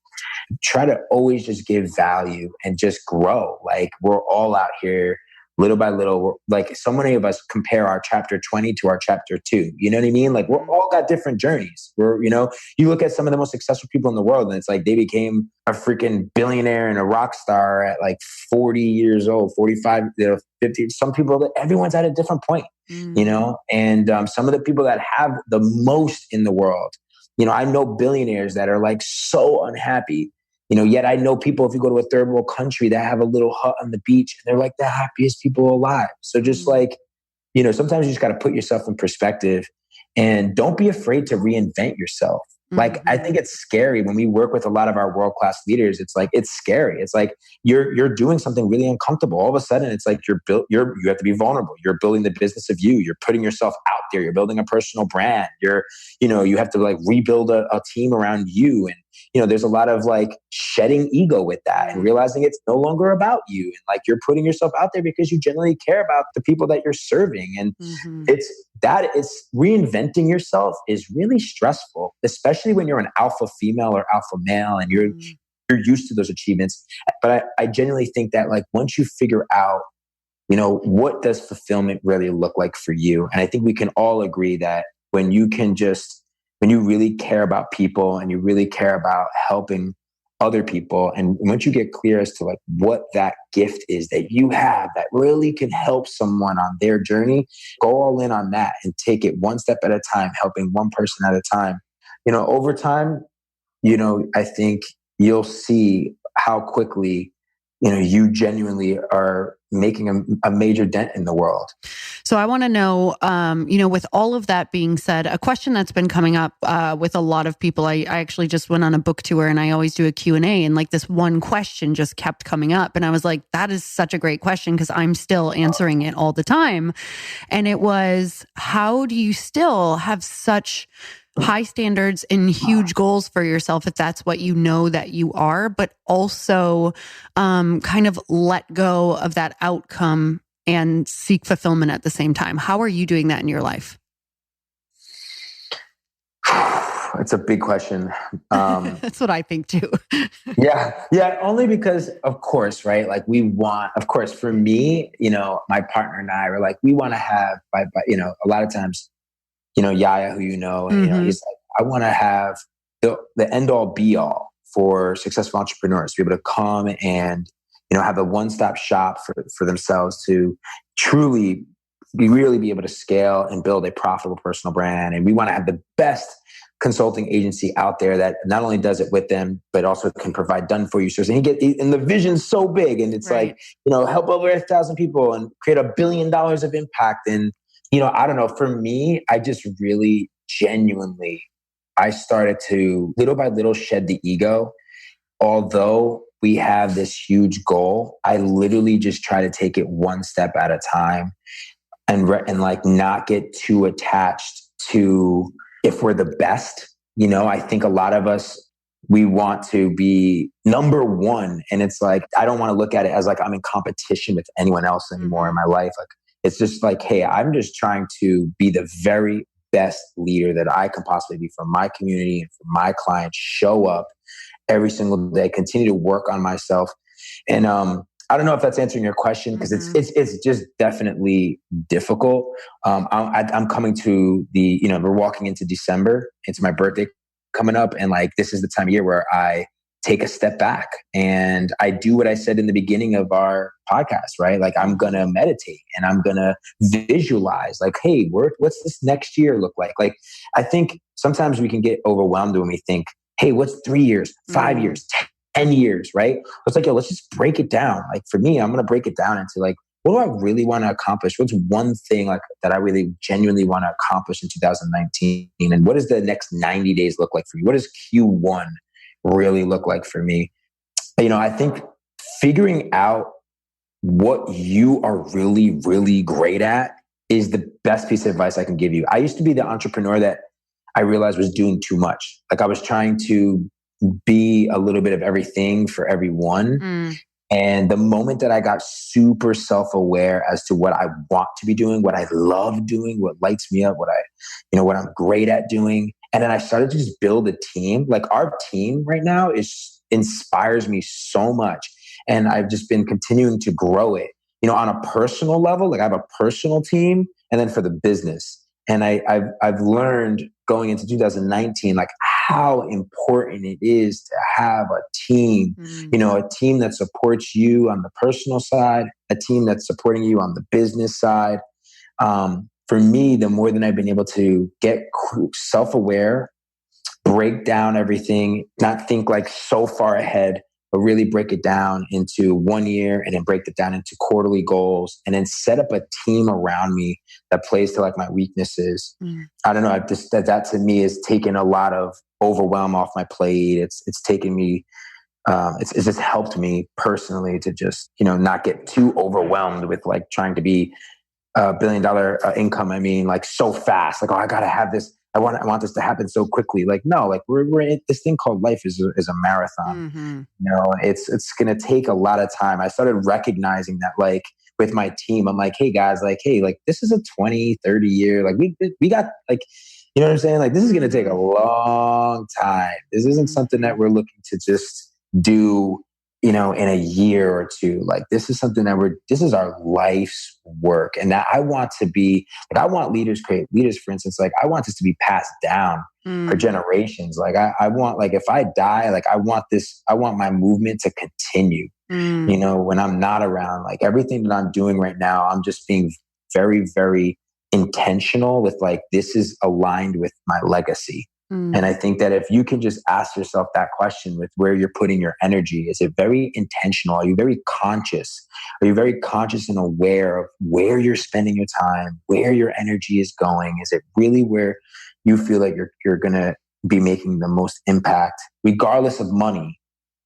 Try to always just give value and just grow. Like, we're all out here little by little. Like, so many of us compare our chapter 20 to our chapter 2. You know what I mean? Like, we're all got different journeys. You look at some of the most successful people in the world, and it's like they became a freaking billionaire and a rock star at like 40 years old, 45, 50. Some people, everyone's at a different point, and some of the people that have the most in the world, I know billionaires that are like so unhappy. Yet I know people, if you go to a third world country, that have a little hut on the beach, and they're like the happiest people alive. So just like, sometimes you just got to put yourself in perspective, and don't be afraid to reinvent yourself. Like, I think it's scary when we work with a lot of our world-class leaders. It's like, it's scary. It's like you're doing something really uncomfortable. All of a sudden, it's like you have to be vulnerable. You're building the business of you. You're putting yourself out there. You're building a personal brand. You have to like rebuild a team around you. And, there's a lot of like shedding ego with that and realizing it's no longer about you. And like, you're putting yourself out there because you genuinely care about the people that you're serving. And it's reinventing yourself is really stressful, especially when you're an alpha female or alpha male and you're used to those achievements. But I genuinely think that, like, once you figure out, what does fulfillment really look like for you? And I think we can all agree that when you really care about people and you really care about helping other people, and once you get clear as to like what that gift is that you have that really can help someone on their journey, go all in on that and take it one step at a time, helping one person at a time. Over time, I think you'll see how quickly, you genuinely are making a major dent in the world. So I want to know, with all of that being said, a question that's been coming up with a lot of people. I actually just went on a book tour, and I always do a Q&A, and like this one question just kept coming up. And I was like, that is such a great question, because I'm still answering it all the time. And it was, how do you still have such high standards and huge goals for yourself if that's what you know that you are, but also kind of let go of that outcome and seek fulfillment at the same time? How are you doing that in your life? It's a big question. That's what I think too. Yeah. Only because, of course, right? Like of course, for me, my partner and I were like, we want to have, a lot of times, Yaya, who he's like, I want to have the end all be all for successful entrepreneurs to be able to come and, have a one-stop shop for themselves to truly really be able to scale and build a profitable personal brand. And we want to have the best consulting agency out there that not only does it with them, but also can provide done for you service. And the vision's so big, and it's right. like, help over 1,000 people and create $1 billion of impact. And, I don't know, for me, I just really genuinely, I started to little by little shed the ego. Although we have this huge goal, I literally just try to take it one step at a time and like not get too attached to if we're the best. I think a lot of us, we want to be number one. And it's like, I don't want to look at it as like I'm in competition with anyone else anymore in my life. Like, it's just like, hey, I'm just trying to be the very best leader that I can possibly be for my community and for my clients, show up every single day, continue to work on myself. And, I don't know if that's answering your question, because it's just definitely difficult. I'm coming to we're walking into December. It's my birthday coming up, and like this is the time of year where I take a step back and I do what I said in the beginning of our podcast, right? Like I'm gonna meditate and I'm gonna visualize, like, hey, what's this next year look like? Like I think sometimes we can get overwhelmed when we think, hey, what's 3 years, 5 years, 10 years, right? It's like, yo, let's just break it down. Like for me, I'm going to break it down into like, what do I really want to accomplish? What's one thing like that I really genuinely want to accomplish in 2019? And what does the next 90 days look like for me? What does Q1 really look like for me? I think figuring out what you are really, really great at is the best piece of advice I can give you. I used to be the entrepreneur that I realized was doing too much. Like I was trying to be a little bit of everything for everyone. And the moment that I got super self-aware as to what I want to be doing, what I love doing, what lights me up, what I'm great at doing. And then I started to just build a team. Like our team right now inspires me so much. And I've just been continuing to grow it, on a personal level. Like I have a personal team, and then for the business. And I've learned going into 2019, like how important it is to have a team, a team that supports you on the personal side, a team that's supporting you on the business side. For me, the more that I've been able to get self-aware, break down everything, not think like so far ahead, but really break it down into 1 year and then break it down into quarterly goals and then set up a team around me that plays to like my weaknesses. I don't know. That to me has taken a lot of overwhelm off my plate. It's taken me, it's just helped me personally to just, not get too overwhelmed with like trying to be $1 billion income. I mean, like so fast, like, oh, I got to have this. I want this to happen so quickly. Like, no, like we're in this thing called life is a marathon. It's going to take a lot of time. I started recognizing that, like with my team, I'm like, hey guys, like, hey, like this is a 20, 30 year, like we got like, you know what I'm saying? Like this is going to take a long time. This isn't something that we're looking to just do, in a year or two. Like this is something that this is our life's work. And that I want to be, like I want create leaders, for instance, like I want this to be passed down for generations. Like I want, like if I die, like I want my movement to continue, when I'm not around. Like everything that I'm doing right now, I'm just being very, very intentional with like, this is aligned with my legacy. And I think that if you can just ask yourself that question with where you're putting your energy, is it very intentional? Are you very conscious? Are you very conscious and aware of where you're spending your time, where your energy is going? Is it really where you feel like you're going to be making the most impact, regardless of money?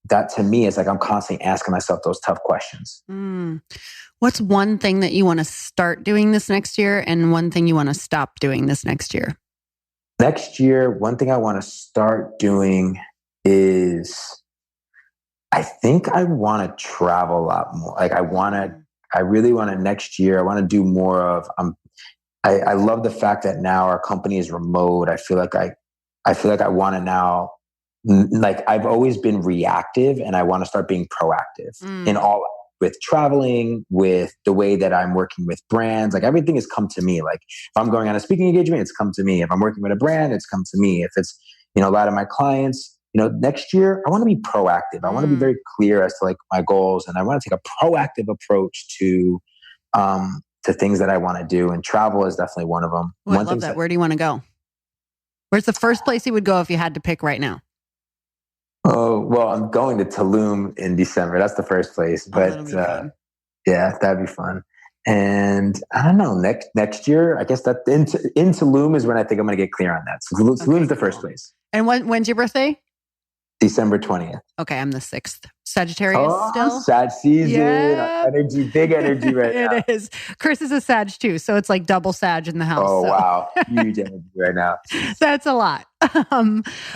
That to me is like, I'm constantly asking myself those tough questions. What's one thing that you want to start doing this next year and one thing you want to stop doing this next year? Next year, one thing I want to start doing is I think I want to travel a lot more. Like I really want to next year, I want to do more of, I love the fact that now our company is remote. I feel like I feel like I want to now, like I've always been reactive and I want to start being proactive in all, with traveling, with the way that I'm working with brands. Like everything has come to me. Like if I'm going on a speaking engagement, it's come to me. If I'm working with a brand, it's come to me. If it's, a lot of my clients, next year, I want to be proactive. I want to be very clear as to like my goals, and I want to take a proactive approach to things that I want to do. And travel is definitely one of them. Oh, I love that. Where do you want to go? Where's the first place you would go if you had to pick right now? Oh, well, I'm going to Tulum in December. That's the first place. But yeah, that'd be fun. And I don't know, next year, I guess that in Tulum is when I think I'm going to get clear on that. So Tulum's the first place. And when's your birthday? December 20th. Okay, I'm the 6th. Sagittarius still? Sag season. Yeah. Energy, big energy right now. It is. Chris is a Sag too, so it's like double Sag in the house. Oh, wow. Huge energy right now. That's a lot.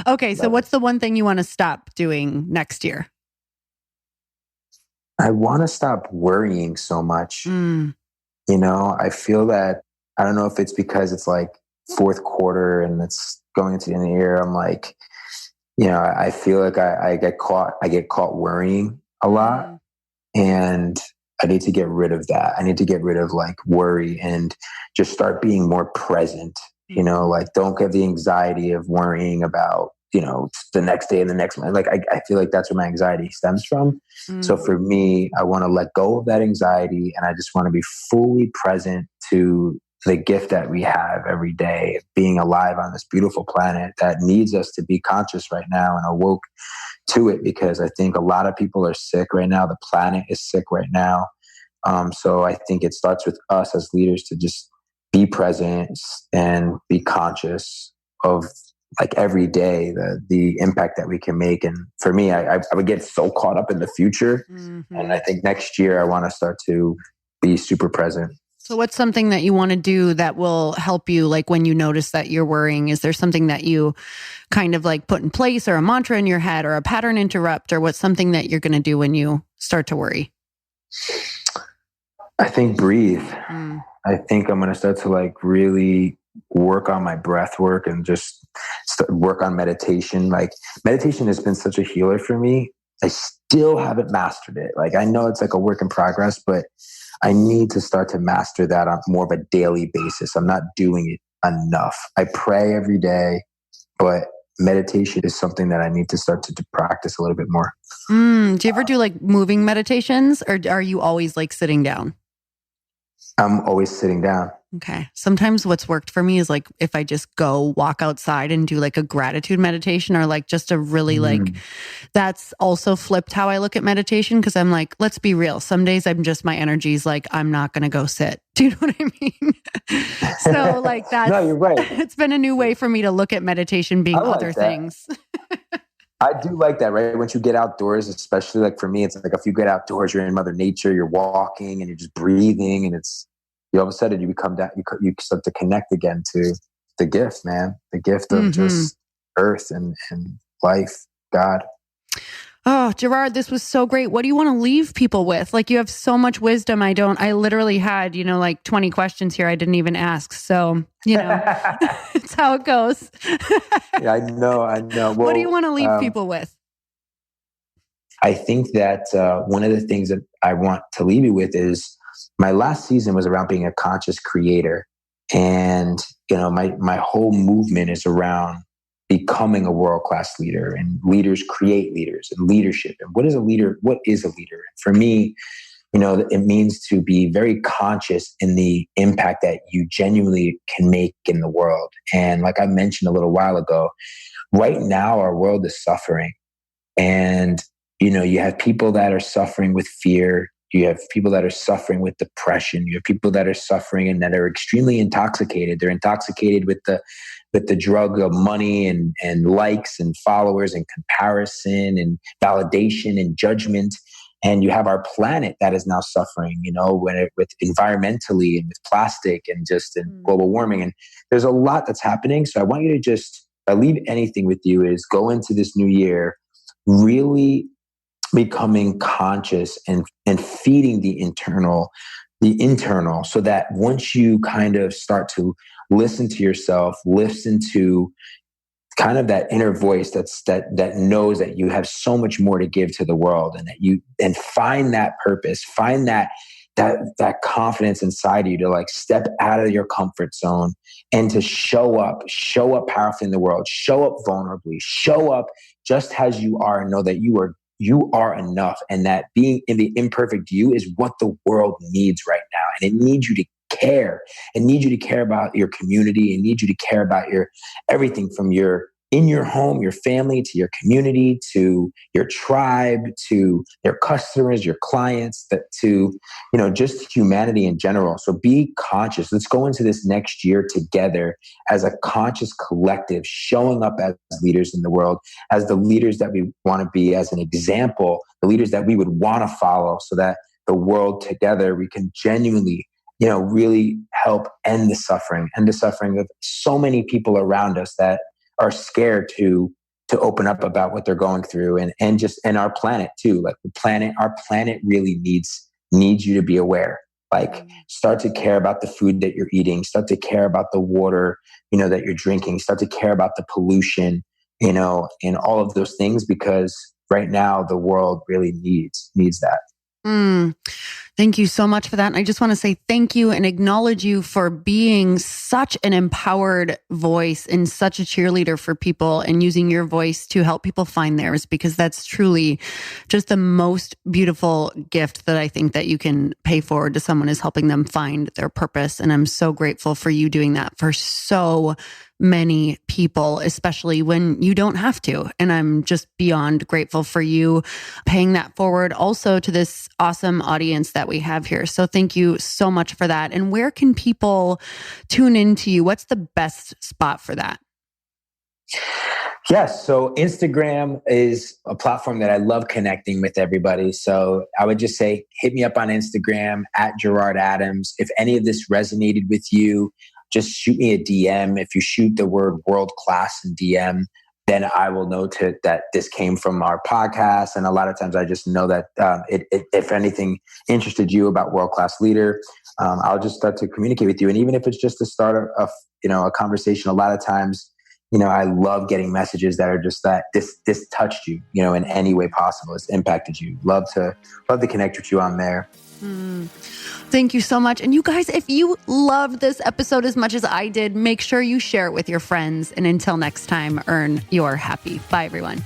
Okay, so what's the one thing you want to stop doing next year? I want to stop worrying so much. I feel that, I don't know if it's because it's like fourth quarter and it's going into the end of the year. I'm like, I feel like I get caught worrying a lot, and I need to get rid of that. I need to get rid of like worry and just start being more present, like don't get the anxiety of worrying about, the next day and the next month. Like I feel like that's where my anxiety stems from. So for me, I want to let go of that anxiety, and I just want to be fully present to the gift that we have every day, being alive on this beautiful planet that needs us to be conscious right now and awoke to it, because I think a lot of people are sick right now. The planet is sick right now. So I think it starts with us as leaders to just be present and be conscious of like every day, the impact that we can make. And for me, I would get so caught up in the future. And I think next year I want to start to be super present. So what's something that you want to do that will help you, like when you notice that you're worrying? Is there something that you kind of like put in place, or a mantra in your head, or a pattern interrupt, or what's something that you're going to do when you start to worry? I think breathe. I think I'm going to start to like really work on my breath work and just work on meditation. Like meditation has been such a healer for me. I still haven't mastered it. Like I know it's like a work in progress, but I need to start to master that on more of a daily basis. I'm not doing it enough. I pray every day, but meditation is something that I need to start to practice a little bit more. Do you ever do like moving meditations, or are you always like sitting down? I'm always sitting down. Okay. Sometimes what's worked for me is like if I just go walk outside and do like a gratitude meditation, or like just a really like, that's also flipped how I look at meditation, because I'm like, let's be real. Some days my energy's like, I'm not going to go sit. Do you know what I mean? So like that's, no, you're right. It's been a new way for me to look at meditation being other things. I do like that, right? Once you get outdoors, especially like for me, it's like if you get outdoors, you're in Mother Nature, you're walking and you're just breathing, and all of a sudden you become that, you start to connect again to the gift, man, the gift of just earth and life, God. Oh, Gerard, this was so great. What do you want to leave people with? Like you have so much wisdom. I literally had, like 20 questions here I didn't even ask. So, it's how it goes. Yeah, I know. Well, what do you want to leave people with? I think that one of the things that I want to leave you with is my last season was around being a conscious creator. And, my whole movement is around becoming a world-class leader, and leaders create leaders, and leadership. And what is a leader? What is a leader? For me, it means to be very conscious in the impact that you genuinely can make in the world. And like I mentioned a little while ago, right now our world is suffering. And, you have people that are suffering with fear. You have people that are suffering with depression. You have people that are suffering and that are extremely intoxicated. They're intoxicated with the drug of money and likes and followers and comparison and validation and judgment. And you have our planet that is now suffering, with environmentally and with plastic and just in global warming. And there's a lot that's happening. So I want you to just, if I leave anything with you, is go into this new year really becoming conscious and feeding the internal, so that once you kind of start to listen to yourself, listen to kind of that inner voice that knows that you have so much more to give to the world, and find that purpose, find that confidence inside you to like step out of your comfort zone and to show up powerfully in the world, show up vulnerably, show up just as you are, and know that you are enough, and that being in the imperfect you is what the world needs right now. And it needs you to care. It needs you to care about your community. It needs you to care about your everything from in your home, your family, to your community, to your tribe, to your customers, your clients, to just humanity in general. So be conscious. Let's go into this next year together as a conscious collective, showing up as leaders in the world, as the leaders that we want to be, as an example, the leaders that we would want to follow, so that the world together we can genuinely really help end the suffering of so many people around us that are scared to open up about what they're going through, and our planet too. Like our planet really needs you to be aware. Like, start to care about the food that you're eating, start to care about the water, that you're drinking, start to care about the pollution, and all of those things, because right now the world really needs that. Thank you so much for that. And I just want to say thank you and acknowledge you for being such an empowered voice and such a cheerleader for people, and using your voice to help people find theirs, because that's truly just the most beautiful gift that I think that you can pay forward to someone, is helping them find their purpose. And I'm so grateful for you doing that for so many people, especially when you don't have to. And I'm just beyond grateful for you paying that forward also to this awesome audience that we have here. So thank you so much for that. And where can people tune into you? What's the best spot for that? Yes. So Instagram is a platform that I love connecting with everybody. So I would just say, hit me up on Instagram at Gerard Adams. If any of this resonated with you, just shoot me a DM. If you shoot the word world class in DM, then I will know that this came from our podcast. And a lot of times I just know that if anything interested you about World Class Leader, I'll just start to communicate with you. And even if it's just to start a conversation, a lot of times, I love getting messages that are just that this touched you, in any way possible. It's impacted you. Love to connect with you on there. Thank you so much. And you guys, if you loved this episode as much as I did, make sure you share it with your friends. And until next time, earn your happy. Bye, everyone.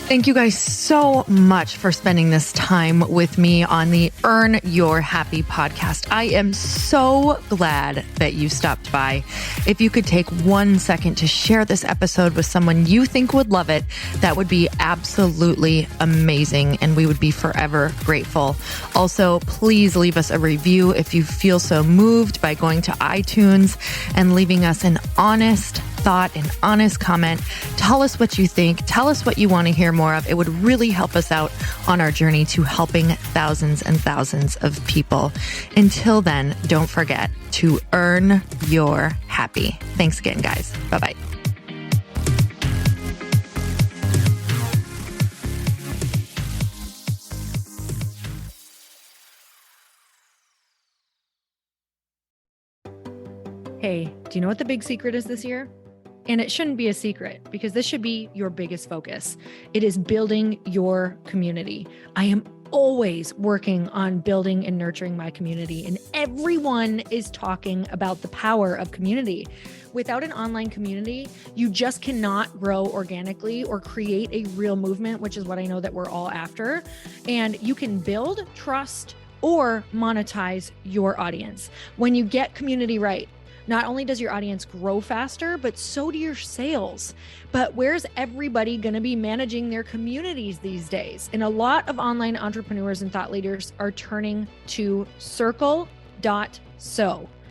Thank you guys so much for spending this time with me on the Earn Your Happy podcast. I am so glad that you stopped by. If you could take 1 second to share this episode with someone you think would love it, that would be absolutely amazing, and we would be forever grateful. Also, please leave us a review if you feel so moved by going to iTunes and leaving us an honest thought, an honest comment. Tell us what you think. Tell us what you want to hear more of. It would really help us out on our journey to helping thousands and thousands of people. Until then, don't forget to earn your happy. Thanks again, guys. Bye-bye. Hey, do you know what the big secret is this year? And it shouldn't be a secret, because this should be your biggest focus. It is building your community. I am always working on building and nurturing my community, and everyone is talking about the power of community. Without an online community, you just cannot grow organically or create a real movement, which is what I know that we're all after. And you can build trust or monetize your audience. When you get community right, not only does your audience grow faster, but so do your sales. But where's everybody going to be managing their communities these days? And a lot of online entrepreneurs and thought leaders are turning to Circle.so.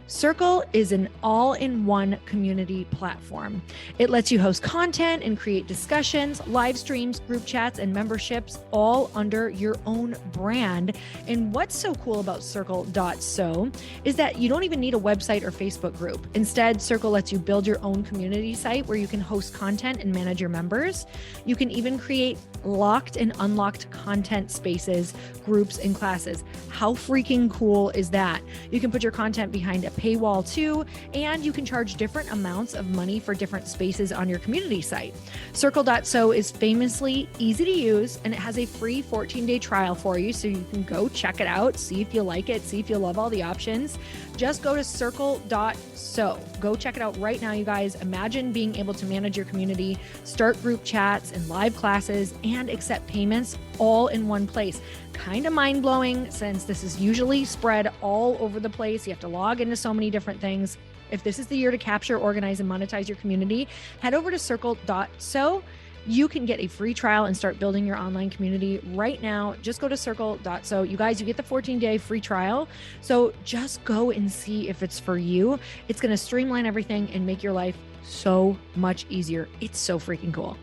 Circle is an all-in-one community platform. It lets you host content and create discussions, live streams, group chats, and memberships all under your own brand. And what's so cool about Circle.so is that you don't even need a website or Facebook group. Instead, Circle lets you build your own community site where you can host content and manage your members. You can even create locked and unlocked content spaces, groups, and classes. How freaking cool is that? You can put your content behind a paywall too, and you can charge different amounts of money for different spaces on your community site. Circle.so is famously easy to use, and it has a free 14-day trial for you, so you can go check it out, see if you like it, see if you love all the options. Just go to circle.so. Go check it out right now, you guys. Imagine being able to manage your community, start group chats and live classes, and accept payments all in one place. Kind of mind-blowing, since this is usually spread all over the place. You have to log into so many different things. If this is the year to capture, organize, and monetize your community, head over to circle.so. You can get a free trial and start building your online community right now. Just go to circle.so. You guys, you get the 14-day free trial. So just go and see if it's for you. It's going to streamline everything and make your life so much easier. It's so freaking cool.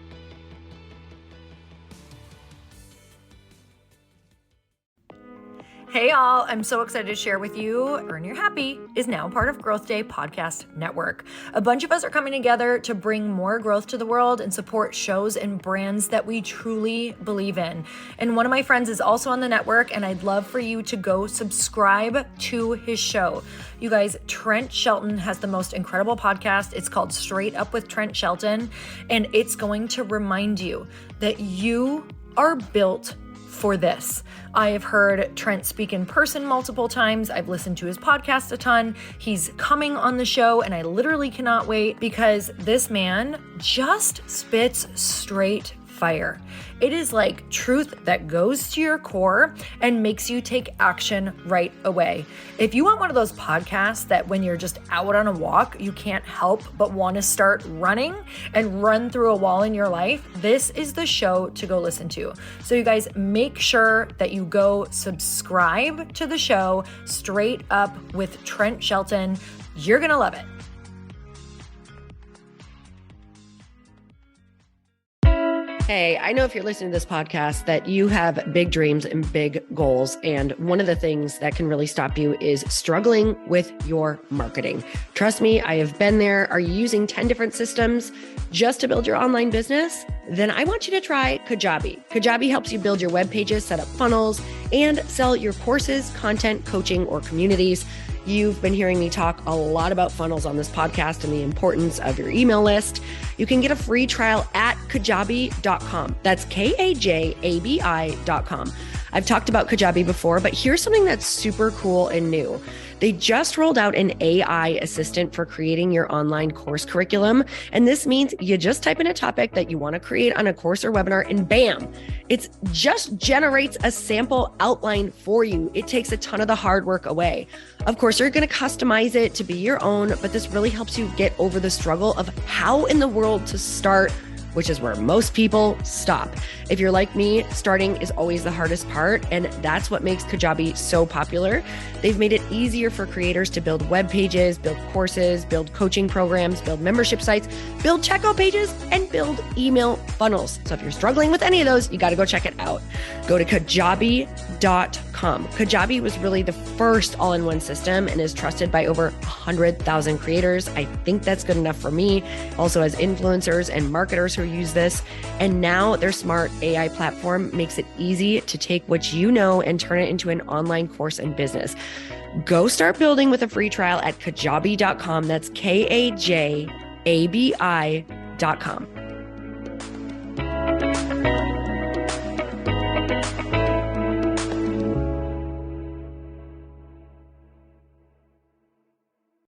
Hey y'all, I'm so excited to share with you, Earn Your Happy is now part of Growth Day Podcast Network. A bunch of us are coming together to bring more growth to the world and support shows and brands that we truly believe in. And one of my friends is also on the network, and I'd love for you to go subscribe to his show. You guys, Trent Shelton has the most incredible podcast. It's called Straight Up with Trent Shelton, and it's going to remind you that you are built for this. I have heard Trent speak in person multiple times. I've listened to his podcast a ton. He's coming on the show, and I literally cannot wait, because this man just spits straight fire. It is like truth that goes to your core and makes you take action right away. If you want one of those podcasts that when you're just out on a walk, you can't help but want to start running and run through a wall in your life, this is the show to go listen to. So you guys, make sure that you go subscribe to the show, Straight Up with Trent Shelton. You're going to love it. Hey, I know if you're listening to this podcast that you have big dreams and big goals. And one of the things that can really stop you is struggling with your marketing. Trust me, I have been there. Are you using 10 different systems just to build your online business? Then I want you to try Kajabi. Kajabi helps you build your web pages, set up funnels, and sell your courses, content, coaching, or communities. You've been hearing me talk a lot about funnels on this podcast and the importance of your email list. You can get a free trial at kajabi.com. That's Kajabi.com. I've talked about Kajabi before, but here's something that's super cool and new. They just rolled out an AI assistant for creating your online course curriculum. And this means you just type in a topic that you want to create on a course or webinar, and bam, it just generates a sample outline for you. It takes a ton of the hard work away. Of course, you're going to customize it to be your own, but this really helps you get over the struggle of how in the world to start, which is where most people stop. If you're like me, starting is always the hardest part, and that's what makes Kajabi so popular. They've made it easier for creators to build web pages, build courses, build coaching programs, build membership sites, build checkout pages, and build email funnels. So if you're struggling with any of those, you got to go check it out. Go to Kajabi.com. Kajabi was really the first all-in-one system and is trusted by over 100,000 creators. I think that's good enough for me. Also, as influencers and marketers who use this. And now their smart AI platform makes it easy to take what you know and turn it into an online course and business. Go start building with a free trial at Kajabi.com. That's Kajabi.com.